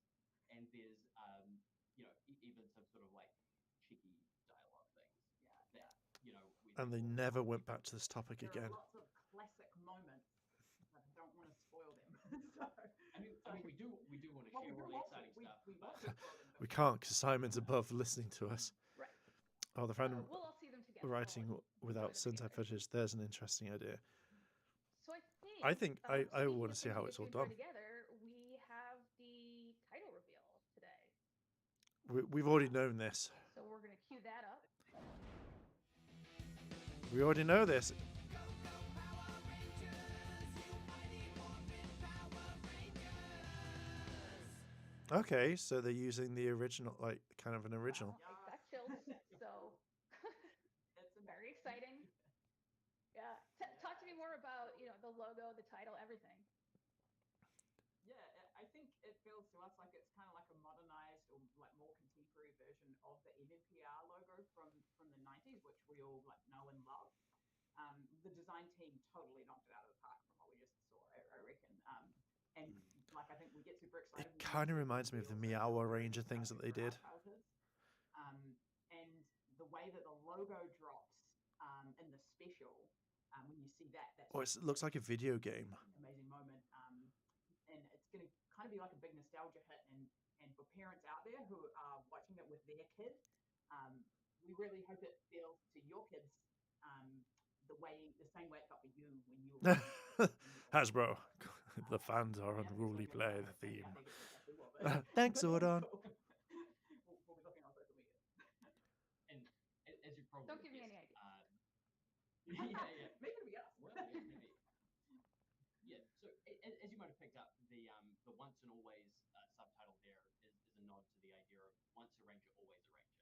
and there's you know, even some sort of like cheeky dialogue things. Yeah. That, you know, and they never went back to this topic again. There are lots of classic moments, but I don't want to spoil them. So, I mean, we do want to share really exciting stuff. We want to spoil them. We can't because Simon's above listening to us. Right. Oh, the random we'll all see them together. writing without syntax footage. There's an interesting idea. So I think I want to see how it's all done. Together, we have the title reveal today. We've already known this. So we're going to cue that up. We already know this. Okay, so they're using the original, like kind of an original. I got chills, so it's very exciting. Yeah, talk to me more about the logo, the title, everything. Yeah, I think it feels to us like it's kind of like a modernized or like more contemporary version of the MMPR logo from the 90s, which we all like know and love. The design team totally knocked it out of the park from what we just saw, I reckon. And like, I think we get super excited. It kind of reminds me of the Meow Ranger things that they did. And the way that the logo drops in the special, when you see that, it looks like a video game. Amazing moment. And it's going to kind of be like a big nostalgia hit. And for parents out there who are watching it with their kid, we really hope it feels to your kids the same way it felt for you when you were Hasbro. The fans are unruly play the theme. Thanks, Zordon. We'll be looking on social media. And as you probably don't give me any idea. Yeah. Maybe it'll be us. Well, maybe. Yeah. So as you might have picked up, the once and always subtitle there is a nod to the idea of once a ranger, always a ranger,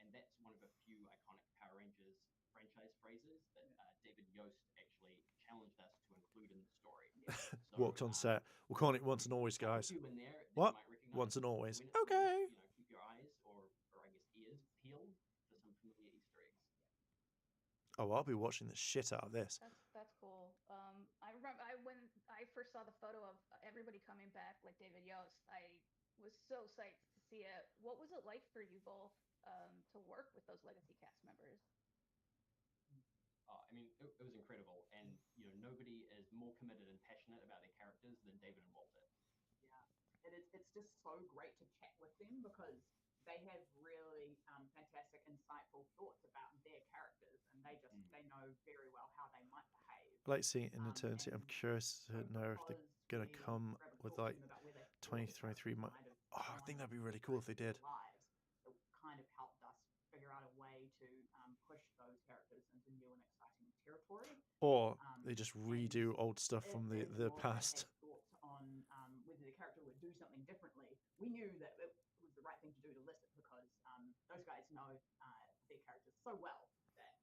and that's one of a few iconic Power Rangers franchise phrases that David Yost actually challenged us to include in the story. So, walked on set. We're calling it once and always, guys. What? Once and always. Okay. Keep your eyes or I guess ears peeled for some familiar Easter eggs. Oh, I'll be watching the shit out of this. That's cool. I remember when I first saw the photo of everybody coming back, like David Yost, I was so psyched to see it. What was it like for you both to work with those legacy cast members? I mean, it was incredible, and nobody is more committed and passionate about their characters than David and Walter. Yeah, it's just so great to chat with them because they have really fantastic, insightful thoughts about their characters, and they know very well how they might behave. Like seeing it in Eternity, I'm curious to know if they're gonna come with like 2023. I think that'd be really cool if they did. It kind of helped us figure out a way to push those characters into new and exciting territory. Or they just redo old stuff from the past. Thoughts on whether the character would do something differently. We knew that it was the right thing to do to list it because those guys know their characters so well that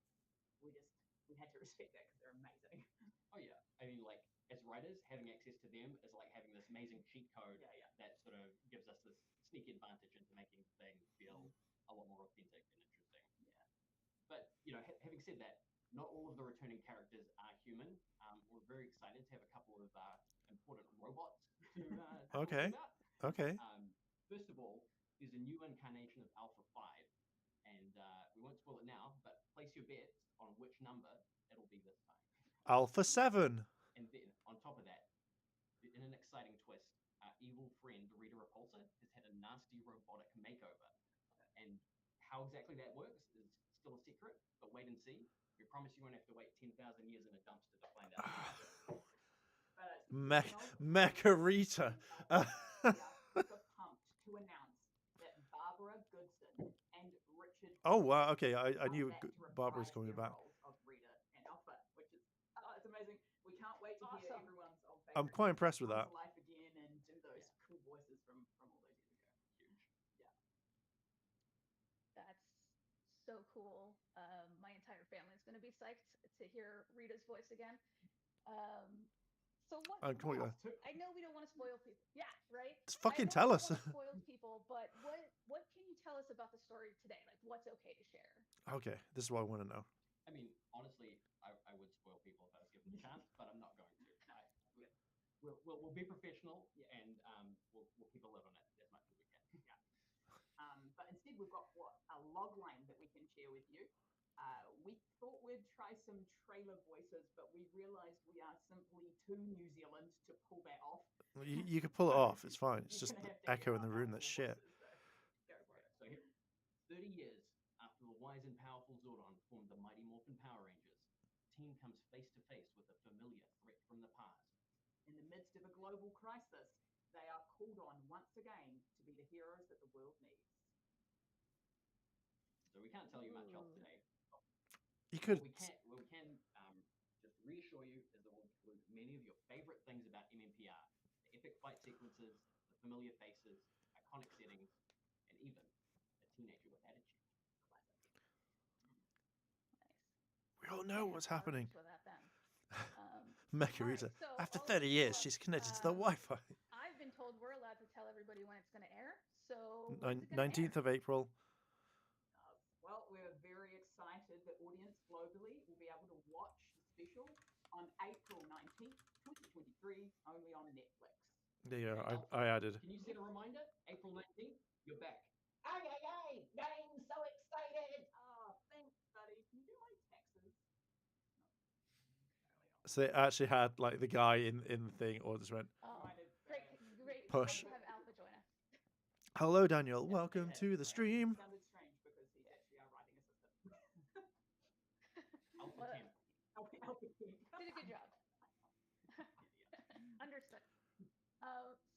we had to respect that because they're amazing. Oh yeah, I mean, like as writers, having access to them is like having this amazing cheat code that sort of gives us this sneaky advantage into making things feel a lot more authentic and interesting. Yeah. But having said that, not all of the returning characters are human. We're very excited to have a couple of important robots to talk about. Okay. First of all, there's a new incarnation of Alpha 5, and we won't spoil it now, but place your bets on which number it'll be this time. Alpha 7. And then, on top of that, in an exciting twist, our evil friend, Rita Repulsa, has had a nasty robotic makeover. And how exactly that works is still a secret, but wait and see. We promise you won't have to wait 10,000 years in a dumpster to find out. Mecha Rita. Super pumped to announce that Barbara Goodson and Richard. Oh wow! Okay, I knew Barbara was coming back. Of Rita and Alpha, which is it's amazing. We can't wait to hear everyone's old favorite. I'm quite impressed with that. Life again and do those cool voices from all those years ago. Huge. Yeah. That's so cool. My entire family is going to be psyched to hear Rita's voice again. So what? I know we don't want to spoil people. Yeah, right. Just fucking tell us. Spoil people, but what can you tell us about the story today? Like, what's okay to share? Okay, this is what I want to know. I mean, honestly, I would spoil people if I was given the chance, but I'm not going to. We'll be professional and we'll keep a lid on it as much as we can. Yeah. But instead, we've got a log line that we can share with you. We thought we'd try some trailer voices, but we realized we are simply too New Zealand to pull that off. You can pull it off. It's fine. It's just the echo in the room that's shit. So here, 30 years after the wise and powerful Zordon formed the Mighty Morphin Power Rangers, the team comes face to face with a familiar threat from the past. In the midst of a global crisis, they are called on once again to be the heroes that the world needs. So we can't tell you much else today. You could. What we can just reassure you is that we'll include many of your favorite things about MMPR: the epic fight sequences, the familiar faces, iconic settings, and even a teenager with attitude. Nice. We all know what's happening. Mecha Rita. So after 30 years, she's connected to the Wi-Fi. I've been told we're allowed to tell everybody when it's going to air. So 19th of April. Well, we're very excited that audience globally will be able to watch the special on April 19th, 2023, only on Netflix. There you go. I added. Can you set a reminder? April 19th, you're back. Ay, I'm so excited. Oh, thanks, buddy. Can you do my taxes? So they actually had like the guy in the thing, or just went. Oh, great. Push. Have Alpha join us. Hello, Daniel. Welcome to the stream. Sounded strange because he's actually our writing assistant. Alpha team. Did a good job. Understood.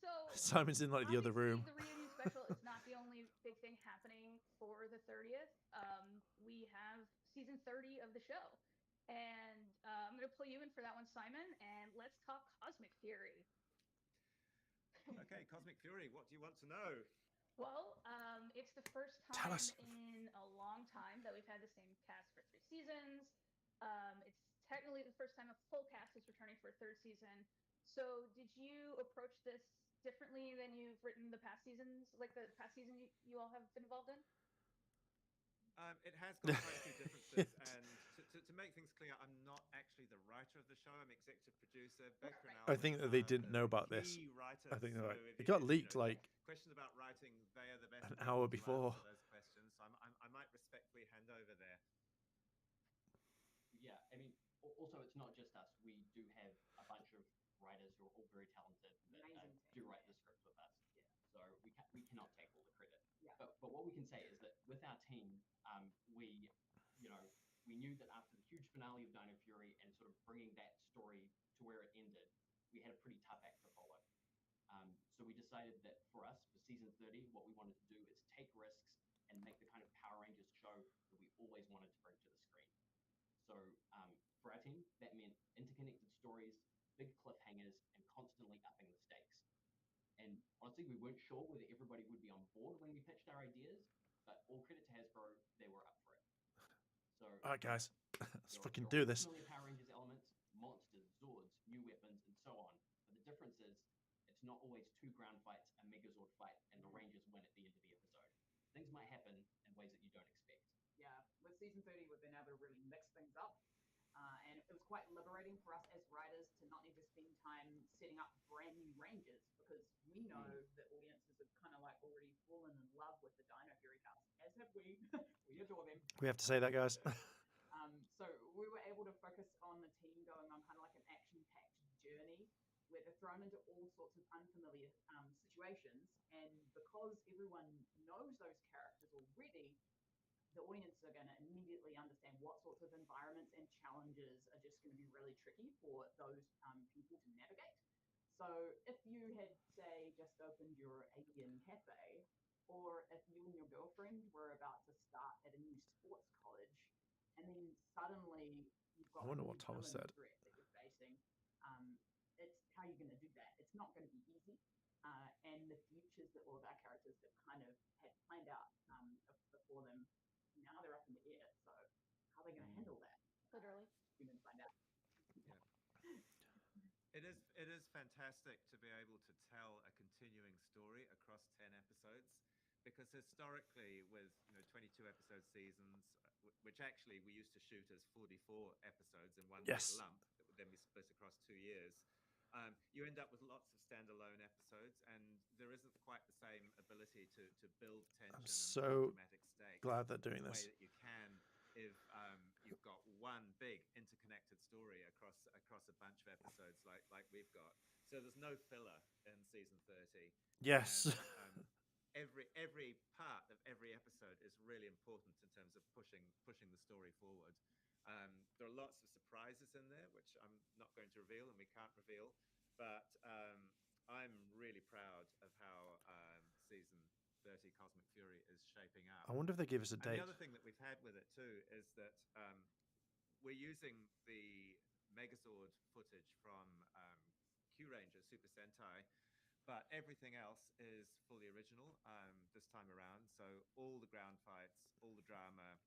So Simon's in like the other room. The reunion special is not the only big thing happening for the 30th. We have season 30 of the show, and I'm going to pull you in for that one, Simon. And let's talk Cosmic Fury. Okay, Cosmic Fury. What do you want to know? Well, it's the first time in a long time that we've had the same cast for 3 seasons. It's technically the first time a full cast is returning for a 3rd season. So did you approach this differently than you've written the past seasons, like the past season you all have been involved in? It has got quite a few differences, and to make things clear, I'm not actually the writer of the show. I'm executive producer. I think that they didn't know about this. Writers, I think so it got leaked like questions about writing. They are the best an hour before. Those questions, so I might respectfully hand over there. Yeah, I mean, also it's not just us. We do have a bunch of writers who are all very talented that do write the scripts with us. Yeah. So we cannot take all the credit. Yeah. But what we can say is that with our team, we knew that after the huge finale of Dino Fury and sort of bringing that story to where it ended, we had a pretty tough act to follow. So we decided that for us, for season 30, what we wanted to do is take risks and make the kind of Power Rangers show that we always wanted to bring to the screen. So for our team, that meant interconnected stories, big cliffhangers, and constantly upping the stakes. And honestly, we weren't sure whether everybody would be on board when we pitched our ideas, but all credit to Hasbro, they were up for it. So, all right, guys, let's fucking do this. Familiar Power Rangers elements, monsters, Zords, new weapons, and so on. But the difference is, it's not always 2 ground fights, a Megazord fight, and the Rangers win at the end of the episode. Things might happen in ways that you don't expect. Yeah, with season 30, we've been able to really mix things up. And it was quite liberating for us as writers to not need to spend time setting up brand new Rangers, because we know that audiences have kind of like already fallen in love with the Dino Fury cast, as have we. We adore them. We have to say that, guys. So we were able to focus on the team going on kind of like an action-packed journey where they're thrown into all sorts of unfamiliar situations. And because everyone knows those characters already, the audience are going to immediately understand what sorts of environments and challenges are just going to be really tricky for those people to navigate. So if you had, say, just opened your alien cafe, or if you and your girlfriend were about to start at a new sports college, and then suddenly you've I got a wonder new what Thomas villain said. threat that you're facing, it's how you're going to do that. It's not going to be easy. And the futures that all of our characters that kind of had planned out before them, now they're up in the air. So how are they going to handle that? Literally. We're going to find out. It is fantastic to be able to tell a continuing story across 10 episodes, because historically with 22 episode seasons, which actually we used to shoot as 44 episodes in one big lump that would then be split across 2 years, you end up with lots of standalone episodes, and there isn't quite the same ability to build tension I'm and so dramatic stakes glad they're doing the this. way that you can if you've got one big interconnected story across a bunch of episodes like we've got. So there's no filler in season 30. Yes. And, every part of every episode is really important in terms of pushing the story forward. There are lots of surprises in there, which I'm not going to reveal and we can't reveal, but I'm really proud of how season 30 Cosmic Fury is shaping up. I wonder if they give us a date. And the other thing that we've had with it too is that we're using the Megazord footage from Q Ranger Super Sentai, but everything else is fully original this time around. So all the ground fights, all the drama,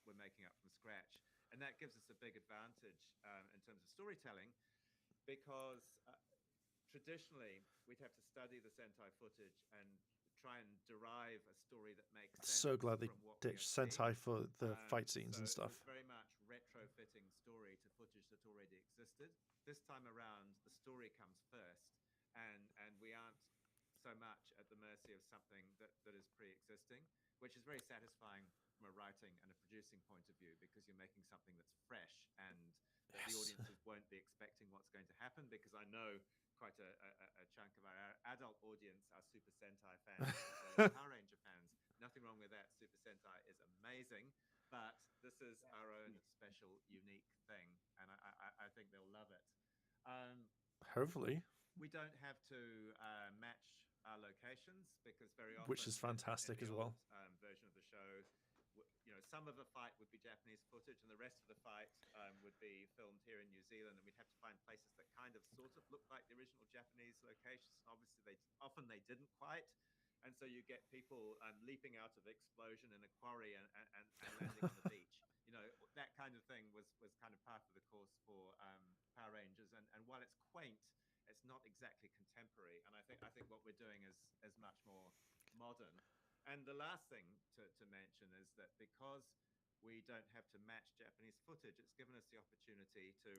we're making up from scratch. And that gives us a big advantage in terms of storytelling, because traditionally we'd have to study the Sentai footage and try and derive a story that makes sense. So glad they from what ditched Sentai for the fight scenes so and stuff. It was very much retrofitting story to footage that already existed. This time around, the story comes first, and we aren't so much at the mercy of something that is pre-existing, which is very satisfying from a writing and a producing point of view, because you're making something that's fresh and that the audiences won't be expecting what's going to happen, because I know quite a chunk of our adult audience are Super Sentai fans and Power Ranger fans. Nothing wrong with that. Super Sentai is amazing, but this is our own special, unique thing, and I think they'll love it. Hopefully. We don't have to match our locations, because very often, which is fantastic as well. Version of the show, some of the fight would be Japanese footage, and the rest of the fight would be filmed here in New Zealand, and we'd have to find places that kind of sort of look like the original Japanese locations. Obviously, they didn't quite, and so you get people leaping out of explosion in a quarry and landing on the beach. That kind of thing was kind of part of the course for Power Rangers, and while it's quaint, it's not exactly contemporary, and I think what we're doing is much more modern. And the last thing to mention is that because we don't have to match Japanese footage, it's given us the opportunity to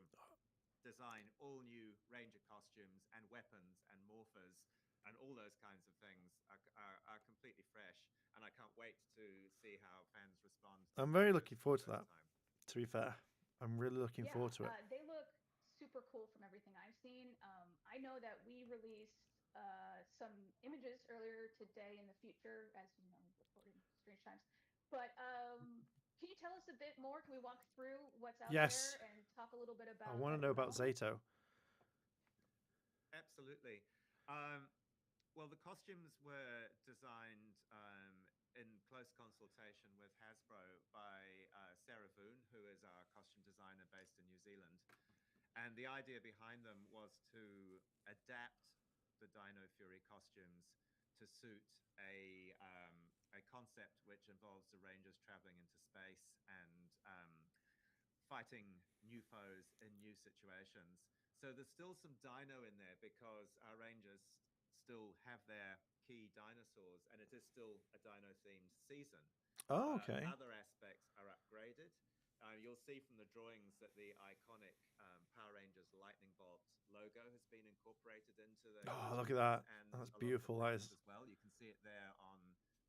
design all new Ranger costumes and weapons and morphers, and all those kinds of things are completely fresh, and I can't wait to see how fans respond. I'm very looking forward to that, to be fair. I'm really looking forward to it. They look super cool from everything I've seen. I know that we released some images earlier today in the future, as you know, recording strange times. But can you tell us a bit more? Can we walk through what's out there and talk a little bit about? I want to know about Zato. Absolutely. Well, the costumes were designed in close consultation with Hasbro by Sarah Voon, who is our costume designer based in New Zealand. And the idea behind them was to adapt the Dino Fury costumes to suit a concept which involves the Rangers traveling into space and fighting new foes in new situations. So there's still some dino in there, because our Rangers still have their key dinosaurs, and it is still a dino-themed season. Oh, okay. Other aspects are upgraded. You'll see from the drawings that the iconic Power Rangers lightning bolt logo has been incorporated into the. Oh, look at that! That's beautiful. That is as well. You can see it there on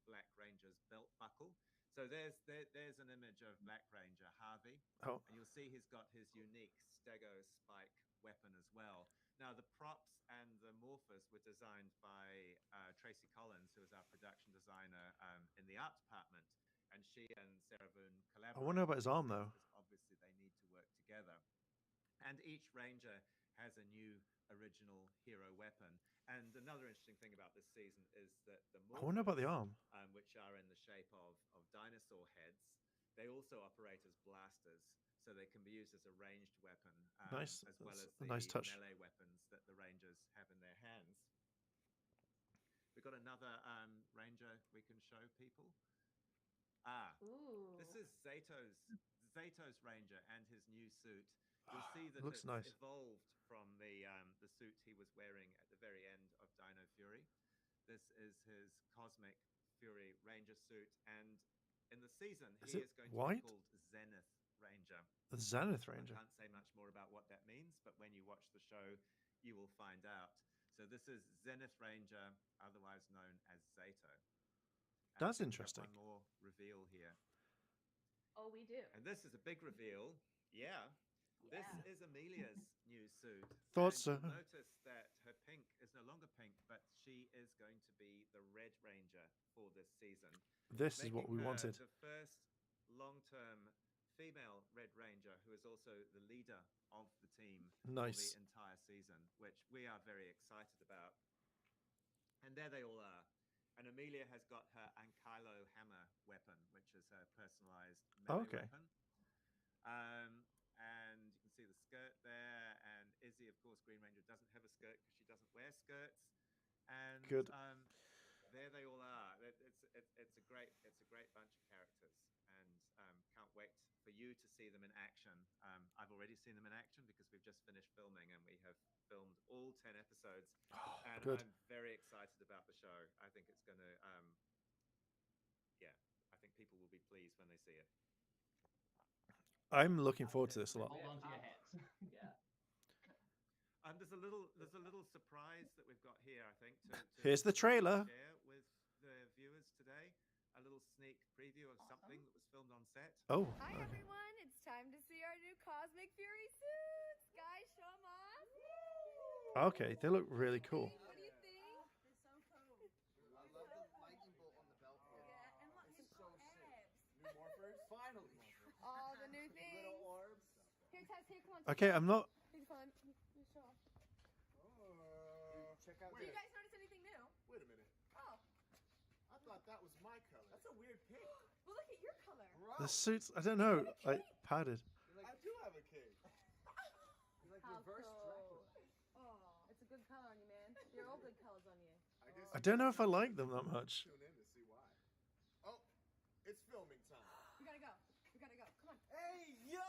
Black Ranger's belt buckle. So there's an image of Black Ranger Harvey, and you'll see he's got his unique Stego spike weapon as well. Now, the props and the morphers were designed by Tracy Collins, who is our production designer in the art department. And she and Sarah Voon collaborate. I want to know about his arm, though. Obviously, they need to work together. And each Ranger has a new original hero weapon. And another interesting thing about this season is that the I wonder about the arm. which are in the shape of dinosaur heads, they also operate as blasters, so they can be used as a ranged weapon, nice. as well as the nice touch. melee weapons that the Rangers have in their hands. We've got another Ranger we can show people. This is Zato's Ranger and his new suit. You'll see that looks it's nice. evolved from the suit he was wearing at the very end of Dino Fury. This is his Cosmic Fury Ranger suit, and in the season he is going to be called Zenith Ranger. The Zenith Ranger. I can't say much more about what that means, but when you watch the show, you will find out. So this is Zenith Ranger, otherwise known as Zato. And that's interesting. One more reveal here. Oh, we do. And this is a big reveal. Yeah. This is Amelia's new suit. Thought so. You'll notice that her pink is no longer pink, but she is going to be the Red Ranger for this season. This is what we wanted. The first long-term female Red Ranger who is also the leader of the team for the entire season, which we are very excited about. And there they all are. And Amelia has got her Ankylo hammer weapon, which is her personalized melee weapon. And you can see the skirt there. And Izzy, of course, Green Ranger, doesn't have a skirt because she doesn't wear skirts. And there they all are. It's a great bunch of characters, and can't wait for you to see them in action. I've already seen them in action because we've just finished filming, and we have filmed all 10 episodes. And I'm very excited about the show. I think it's going to, I think people will be pleased when they see it. I'm looking forward to this a lot. Hold on to your hats. There's a little surprise that we've got here, I think. Here's the trailer. Share with the viewers today. A little sneak preview of something that was filmed on set. Oh. Hi everyone, it's time to see our new Cosmic Fury suits. Guys, show them off. Okay, they look really cool. What do you think? They're so cool. I love the lightning bolt on the belt here. Yeah, and look, it's so sick. New morphers? Finally. All the new things. Little orbs. Here, Tess, here, come on. Okay, I'm not. Here, come on. Show off. Check out. Do you guys notice anything new? Wait a minute. Oh. I thought that was my color. That's a weird pick. Well, look at your color. The suits, I don't know, like padded. I do have a cape. You're like reverse Dracula. Oh, it's a good color on you, man. They're all good colors on you. I don't know if I like them that much. Tune in to see why. Oh, it's filming time. We gotta go. We gotta go. Come on. Hey, yo!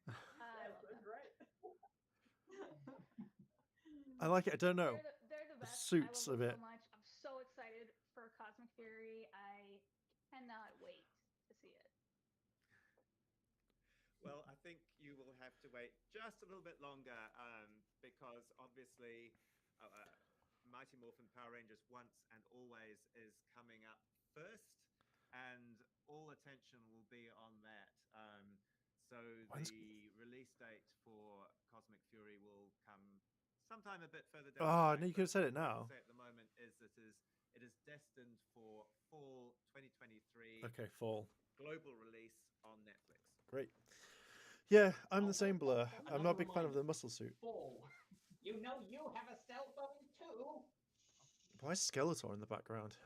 That's so great. I like it. I don't know. They're the best. Suits I a love bit. them so much. I'm so excited for Cosmic Fury. I cannot wait to see it. Well, I think you will have to wait just a little bit longer because obviously Mighty Morphin Power Rangers Once and Always is coming up first, and all attention will be on that. So the release date for Cosmic Fury will come sometime a bit further down. Oh, no, you could have said it now. What I say at the moment is that it is destined for fall 2023. Okay, fall. Global release on Netflix. Great. Yeah, I'm the same Blur. I'm not a big fan of the muscle suit. Fall. You know you have a cell phone too. Why is Skeletor in the background?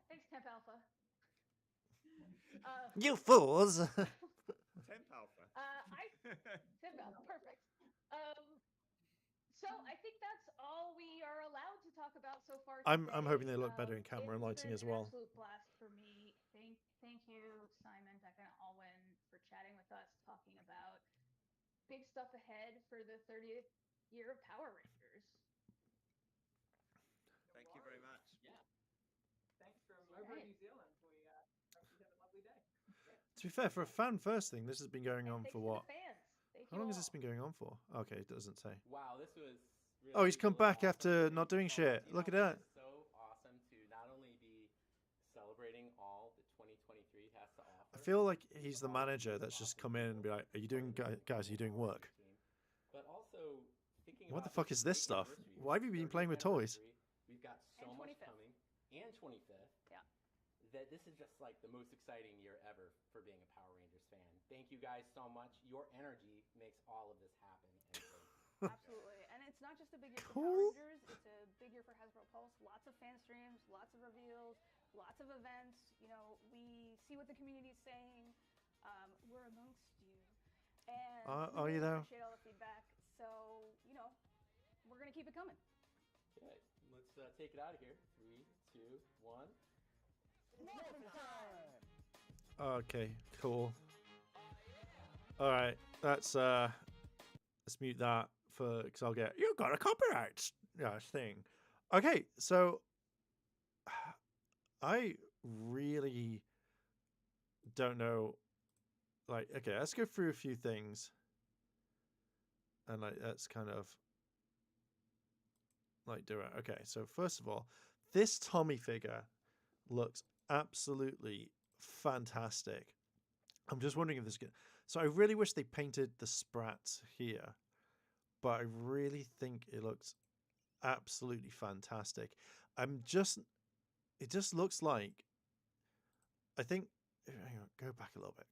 Thanks, Temp Alpha. You fools! Temp Alpha. Temp Alpha, perfect. So I think that's all we are allowed to talk about so far. I'm hoping they look better in camera and lighting as well. It's been an absolute blast for me. Thank you, Simon, Becca, and Alwyn, for chatting with us, talking about big stuff ahead for the 30th year of Power Rangers. Thank you very much. Yeah. Thanks from over in New Zealand. We hope you have a lovely day. Yeah. To be fair, for a fan first thing, this has been going on for what? How long has this all. been going on for? Okay, it doesn't say. Wow, this was really, Oh, he's come really back awesome. after not doing shit. You Look at know, that. It's so awesome to not only be celebrating all the 2023 has to offer. I feel like he's the manager that's just come in and be like, "Are you doing, guys? Are you doing work?" But also thinking What the about fuck is this stuff? Why have you been playing with toys? We've got so much coming, and 25th. Yeah. that this is just like the most exciting year ever for being a Power Rangers fan. Thank you guys so much. Your energy makes all of this happen. Absolutely. And it's not just a big year for Power Rangers, it's a big year for Hasbro Pulse. Lots of fan streams, lots of reveals, lots of events. You know, we see what the community is saying. We're amongst you. And we really appreciate all the feedback. So, you know, we're going to keep it coming. Okay, let's take it out of here. 3, 2, 1. Morphin' time! Okay, cool. All right, let's mute that because I'll get you got a copyright thing. Okay, so I really don't know. Like, okay, let's go through a few things, and like let's kind of like do it. Okay, so first of all, this Tommy figure looks absolutely fantastic. I'm just wondering if this good. So I really wish they painted the sprats here, but I really think it looks absolutely fantastic. It just looks like, I think, hang on, go back a little bit.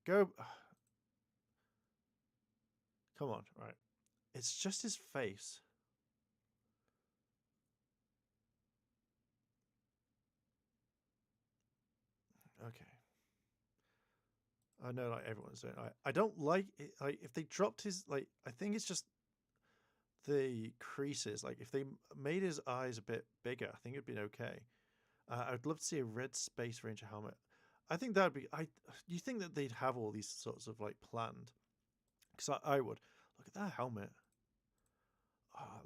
Come on, right. It's just his face. Okay. I know, like, everyone's doing it. I don't like it. Like, if they dropped his, like, I think it's just the creases. Like, if they made his eyes a bit bigger, I think it'd been okay. I'd love to see a red Space Ranger helmet. I think that would be. You think that they'd have all these sorts of like planned? Because I would. Look at that helmet.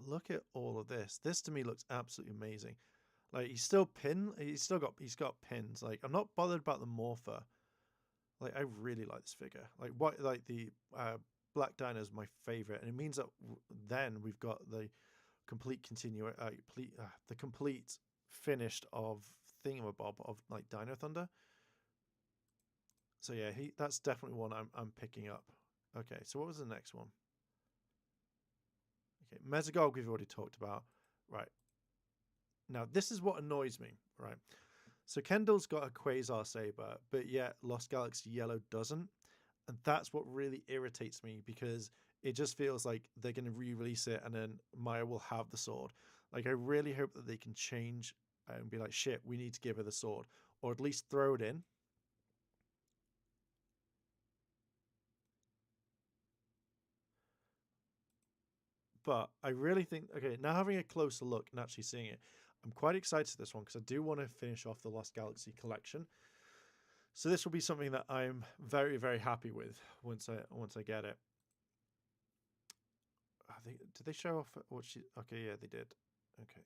Look at all of this. This to me looks absolutely amazing. Like he's still got pins. Like I'm not bothered about the morpher. Like I really like this figure. Like the Black Dino is my favorite, and it means that then we've got the complete the complete finished of thingamabob of like Dino Thunder. So yeah, that's definitely one I'm picking up. Okay, so what was the next one? Okay, Mesogog we've already talked about. Right. Now this is what annoys me, right? So Kendall's got a Quasar Saber, but yet Lost Galaxy Yellow doesn't. And that's what really irritates me because it just feels like they're going to re-release it and then Maya will have the sword. Like I really hope that they can change and be like, shit, we need to give her the sword. Or at least throw it in. But I really think, okay, now having a closer look and actually seeing it, I'm quite excited for this one because I do want to finish off the Lost Galaxy collection. So this will be something that I'm very, very happy with once I get it. Did they show off what she? Okay, yeah, they did. Okay.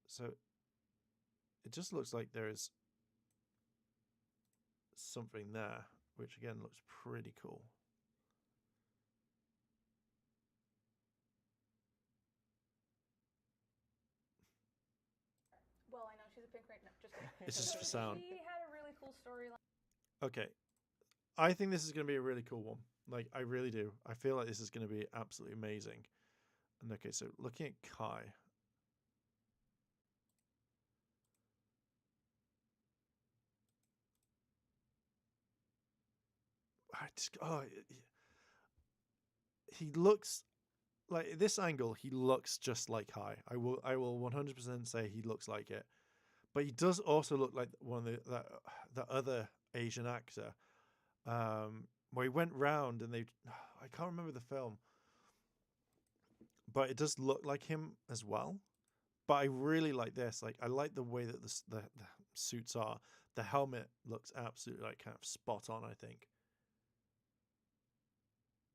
So it just looks like there is something there, which again looks pretty cool. Well, I know she's a pink right now. Just kidding. It's just for sound. She had a really cool storyline. Okay. I think this is going to be a really cool one. Like, I really do. I feel like this is going to be absolutely amazing. And okay, so looking at Kai. He looks like this angle. He looks just like Kai. I will 100% say he looks like it. But he does also look like one of the other Asian actor. Where he went round and I can't remember the film, but it does look like him as well. But I really like this. Like I like the way that the suits are. The helmet looks absolutely like kind of spot on, I think.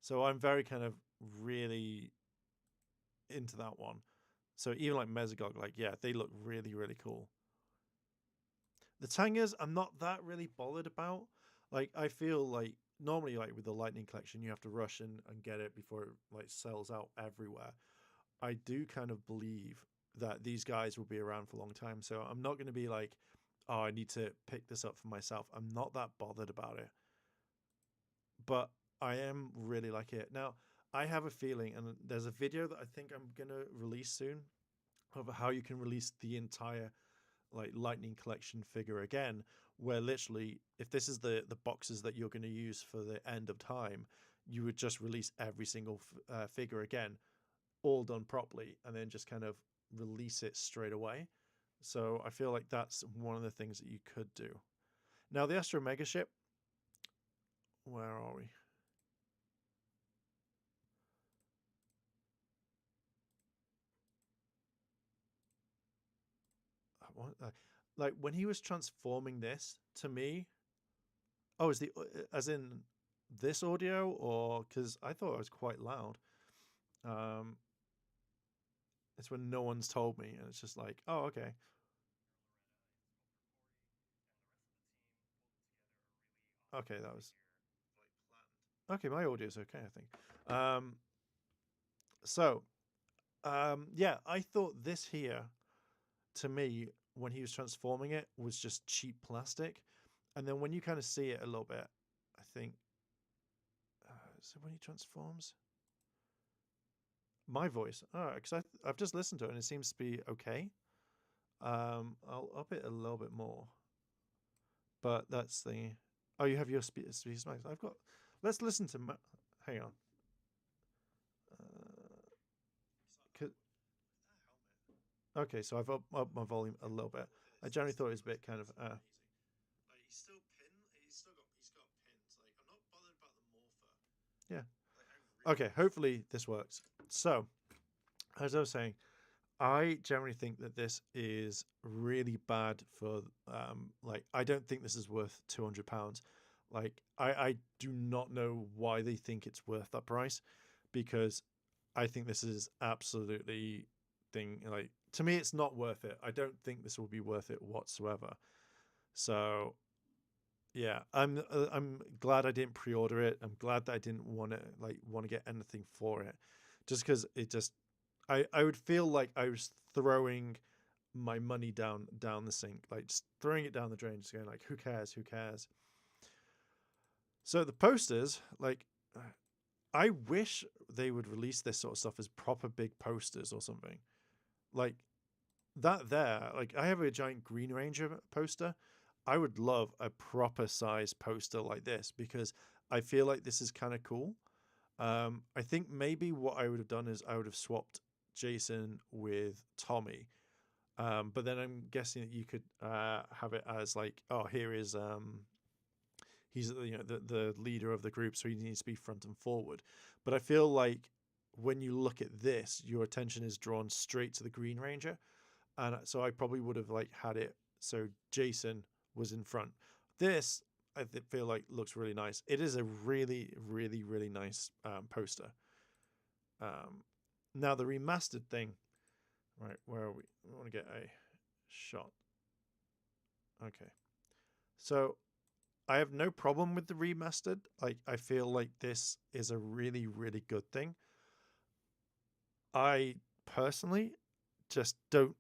So I'm very kind of really into that one. So even like Mesogog, like yeah, they look really, really cool. The Tangas, I'm not that really bothered about. Like I feel like normally like with the Lightning collection, you have to rush and get it before it like sells out everywhere. I do kind of believe that these guys will be around for a long time. So I'm not going to be like, oh, I need to pick this up for myself. I'm not that bothered about it. But I am really like it. Now, I have a feeling, and there's a video that I think I'm going to release soon of how you can release the entire like Lightning Collection figure again, where literally if this is the boxes that you're going to use for the end of time, you would just release every single figure again, all done properly, and then just kind of release it straight away. So I feel like that's one of the things that you could do. Now the Astro Mega Ship, where are we? Like when he was transforming this, to me, oh, is the as in this audio, or because I thought it was quite loud. It's when no one's told me, and it's just like, oh, okay. Okay, that was okay. My audio's okay, I think. So, yeah, I thought this here, to me, when he was transforming it, was just cheap plastic, and then when you kind of see it a little bit, I think. So when he transforms, my voice, because I've just listened to it and it seems to be okay. I'll up it a little bit more, but that's the. Oh, you have your speed max. I've got. Let's listen to. Hang on. Okay, so I've upped my volume a little bit. I generally thought it was a bit kind of. Like he's still pinned. He's got pins. Like I'm not bothered about the morpher. Yeah. Okay. Hopefully this works. So, as I was saying, I generally think that this is really bad for like I don't think this is worth £200. Like I do not know why they think it's worth that price, because I think this is absolutely like to me it's not worth it. I don't think this will be worth it whatsoever. So yeah, I'm glad I didn't pre-order it. I'm glad that I didn't want to get anything for it, just because it just I would feel like I was throwing my money down the sink, like just throwing it down the drain, just going like, who cares? So the posters, like, I wish they would release this sort of stuff as proper big posters or something, like that. There, like I have a giant Green Ranger poster. I would love a proper size poster like this, because I feel like this is kind of cool. I think maybe what I would have done is I would have swapped Jason with Tommy, but then I'm guessing that you could have it as like, oh, here is he's the leader of the group, so he needs to be front and forward. But I feel like when you look at this, your attention is drawn straight to the Green Ranger, and so I probably would have like had it so Jason was in front. This I feel like looks really nice. It is a really, really, really nice poster. Now the remastered thing, right? Where are we? We want to get a shot. Okay, so I have no problem with the remastered. Like I feel like this is a really, really good thing. I personally just don't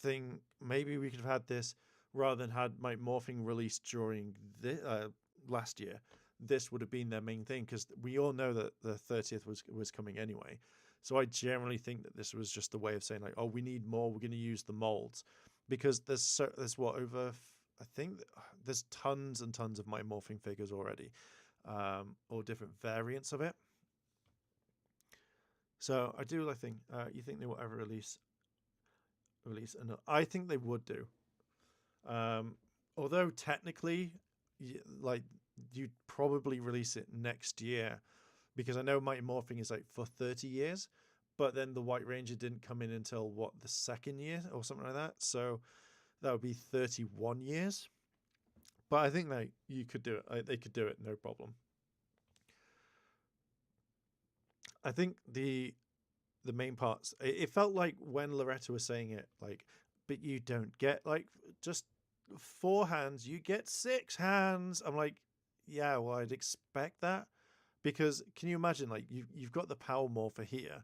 think maybe we could have had this rather than had my morphing released during the last year. This would have been their main thing, because we all know that the 30th was coming anyway. So I generally think that this was just a way of saying like, oh, we need more. We're going to use the molds, because there's what, over, I think there's tons and tons of my morphing figures already, or different variants of it. So I do. I think you think they will ever release, and I think they would do. Although technically, like you'd probably release it next year, because I know Mighty Morphing is like for 30 years, but then the White Ranger didn't come in until what, the second year or something like that. So that would be 31 years. But I think you could do it. They could do it, no problem. I think the main parts, it felt like when Loretta was saying it, like, but you don't get like just 4 hands, you get 6 hands. I'm like, yeah, well, I'd expect that, because can you imagine, like, you've got the power morpher here,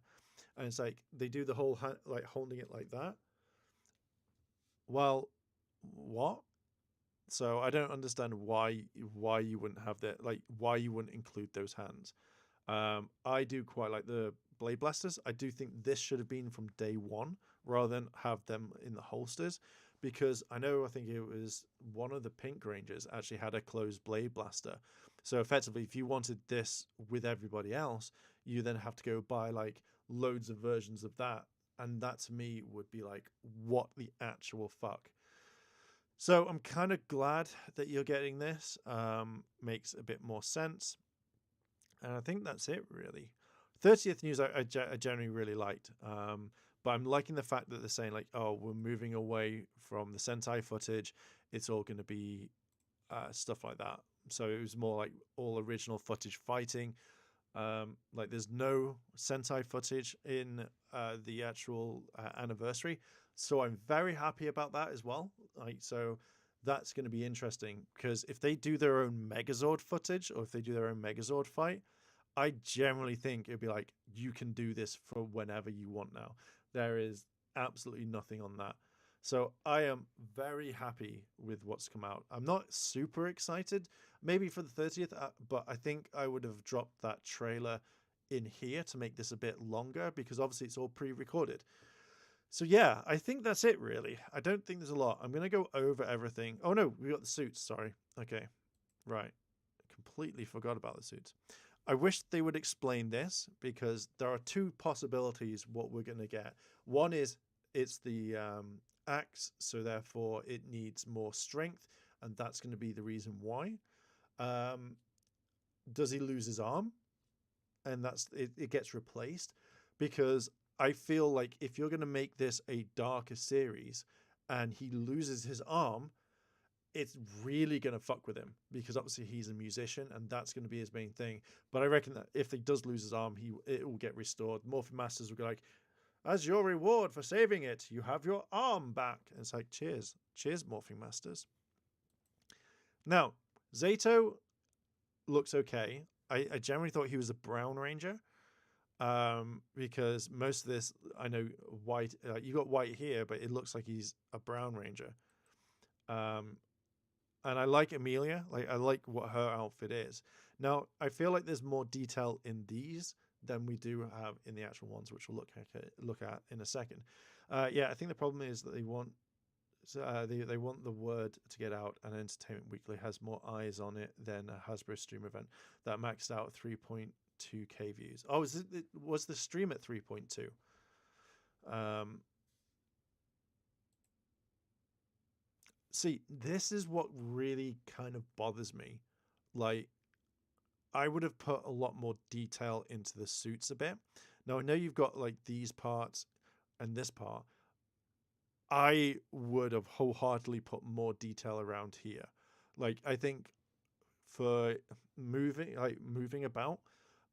and it's like they do the whole like holding it like that. Well, what? So I don't understand why you wouldn't have that, like why you wouldn't include those hands. I do quite like the Blade Blasters. I do think this should have been from day one rather than have them in the holsters, because I think it was one of the Pink Rangers actually had a closed blade blaster. So effectively, if you wanted this with everybody else, you then have to go buy like loads of versions of that. And that to me would be like, what the actual fuck? So I'm kind of glad that you're getting this. Makes a bit more sense. And I think that's it, really. 30th news I generally really liked. But I'm liking the fact that they're saying, like, oh, we're moving away from the Sentai footage. It's all going to be stuff like that. So it was more like all original footage fighting. Like, there's no Sentai footage in the actual anniversary. So I'm very happy about that as well. Like, so that's going to be interesting, because if they do their own Megazord footage, or if they do their own Megazord fight, I generally think it'd be like, you can do this for whenever you want now. There is absolutely nothing on that. So I am very happy with what's come out. I'm not super excited, maybe for the 30th, but I think I would have dropped that trailer in here to make this a bit longer, because obviously it's all pre-recorded. So yeah, I think that's it, really. I don't think there's a lot. I'm going to go over everything. Oh no, we got the suits, sorry. Okay, right. Completely forgot about the suits. I wish they would explain this, because there are two possibilities what we're going to get. One is it's the axe, so therefore it needs more strength, and that's going to be the reason why. Does he lose his arm? And that's it gets replaced, because I feel like if you're going to make this a darker series and he loses his arm, it's really going to fuck with him, because obviously he's a musician and that's going to be his main thing. But I reckon that if he does lose his arm, it will get restored. Morphin Masters will go like, as your reward for saving it, you have your arm back. And it's like, cheers. Cheers, Morphing Masters. Now, Zato looks okay. I generally thought he was a Brown Ranger. Because most of this, I know white, you got white here, but it looks like he's a Brown Ranger. And I like Amelia. Like, I like what her outfit is. Now, I feel like there's more detail in these than we do have in the actual ones, which we'll look at in a second. Yeah, I think the problem is that they want the word to get out, and Entertainment Weekly has more eyes on it than a Hasbro stream event that maxed out 3.2k views. Oh, was the stream at 3.2? See, this is what really kind of bothers me. Like, I would have put a lot more detail into the suits a bit. Now, I know you've got like these parts and this part. I would have wholeheartedly put more detail around here. Like, I think for moving about,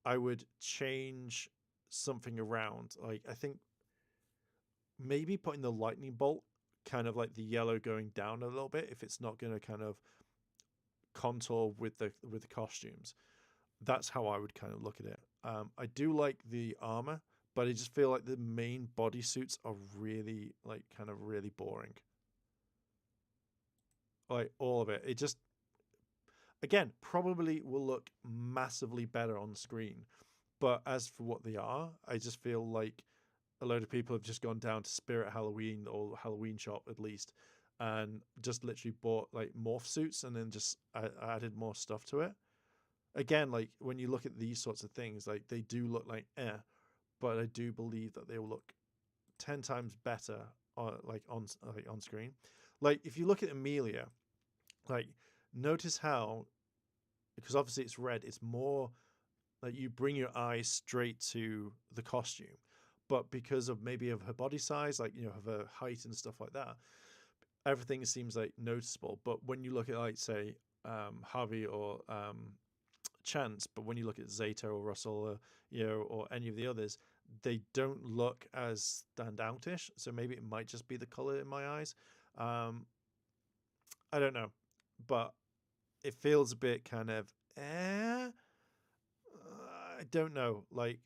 I would change something around. Like, I think maybe putting the lightning bolt kind of like the yellow going down a little bit, if it's not going to kind of contour with the costumes. That's how I would kind of look at it. I do like the armor, but I just feel like the main bodysuits are really really boring. Like, all of it. It just, again, probably will look massively better on screen. But as for what they are, I just feel like a load of people have just gone down to Spirit Halloween, or Halloween shop at least, and just literally bought like morph suits and then just added more stuff to it. Again, like, when you look at these sorts of things, like, they do look like but I do believe that they will look 10 times better on screen. Like, if you look at Amelia, like, notice how, because obviously it's red, it's more like you bring your eyes straight to the costume. But because of maybe of her body size, like, of her height and stuff like that, everything seems like noticeable. But when you look at, like, say, Harvey or Chance, but when you look at Zato or Russell, or any of the others, they don't look as standoutish. So maybe it might just be the color in my eyes. I don't know, but it feels a bit kind of I don't know. Like,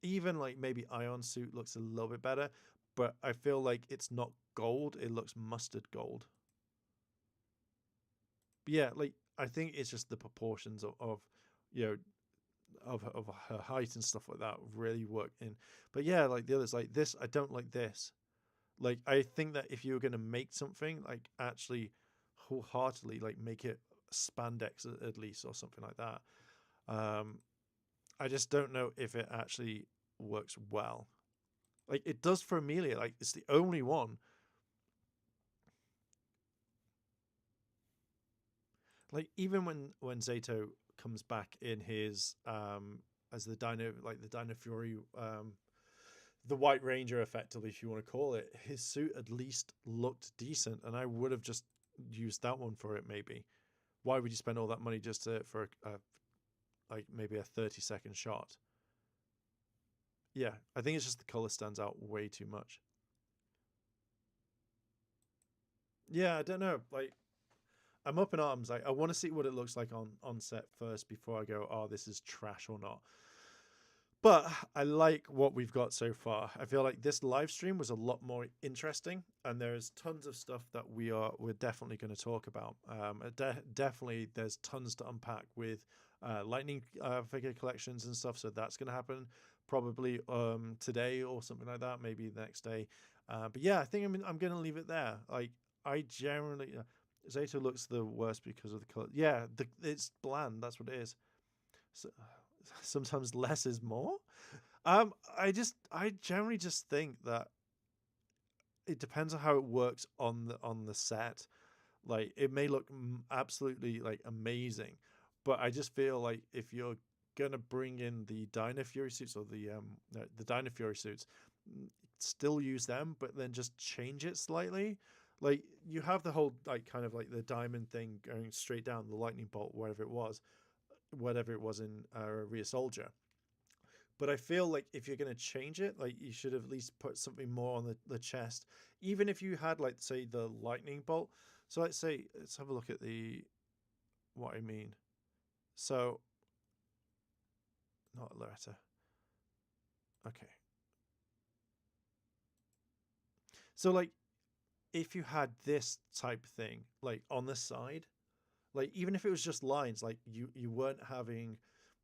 even like maybe Ion suit looks a little bit better, but I feel like it's not gold. It looks mustard gold. But yeah, like, I think it's just the proportions of her height and stuff like that really work in. But yeah, like the others, like this, I don't like this. Like, I think that if you were going to make something, like, actually wholeheartedly, like, make it spandex at least or something like that. I just don't know if it actually works well. Like, it does for Amelia. Like, it's the only one. Like, even when Zato comes back in his as the Dino, like the Dino Fury, the White Ranger, effectively, if you want to call it, his suit at least looked decent, and I would have just used that one for it. Maybe. Why would you spend all that money just for like maybe a 30-second shot? Yeah, I think it's just the color stands out way too much. Yeah, I don't know. Like, I'm up in arms. Like, I want to see what it looks like on set first before I go, oh, this is trash or not. But I like what we've got so far. I feel like this live stream was a lot more interesting, and there's tons of stuff that we're definitely going to talk about. Definitely, there's tons to unpack with lightning figure collections and stuff. So that's going to happen probably today or something like that, maybe the next day. But yeah, I think I'm going to leave it there. Like, I generally Zato looks the worst because of the color. Yeah, it's bland. That's what it is. So, sometimes less is more. I generally just think that it depends on how it works on the set. Like, it may look absolutely like amazing, but I just feel like if you're gonna bring in the Dino Fury suits or the Dino Fury suits, still use them, but then just change it slightly. Like, you have the whole like kind of like the diamond thing going straight down the lightning bolt, whatever it was in Rear Soldier. But I feel like if you're going to change it, like, you should at least put something more on the chest. Even if you had, like, say, the lightning bolt. So let's have a look at what I mean. So, not Loretta. Okay. So, like, if you had this type thing, like, on the side, like, even if it was just lines, like, you weren't having,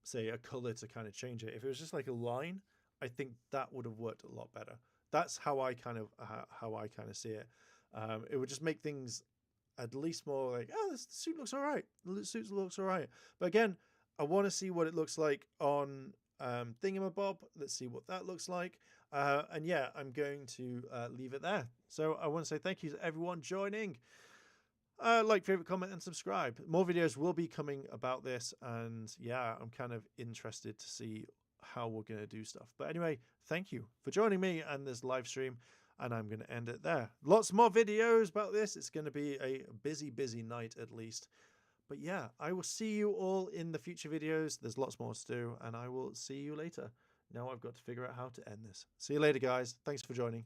say, a color to kind of change it. If it was just like a line, I think that would have worked a lot better. That's how I kind of see it. It would just make things at least more like, oh, the suit looks all right. The suit looks all right. But again, I want to see what it looks like on Thingamabob. Let's see what that looks like. And yeah, I'm going to leave it there. So I want to say thank you to everyone joining. Like, favorite, comment, and subscribe. More videos will be coming about this, and yeah, I'm kind of interested to see how we're going to do stuff. But anyway, thank you for joining me and this live stream, and I'm going to end it there. Lots more videos about this. It's going to be a busy night at least. But yeah, I will see you all in the future videos. There's lots more to do, and I will see you later. Now I've got to figure out how to end this. See you later, guys. Thanks for joining.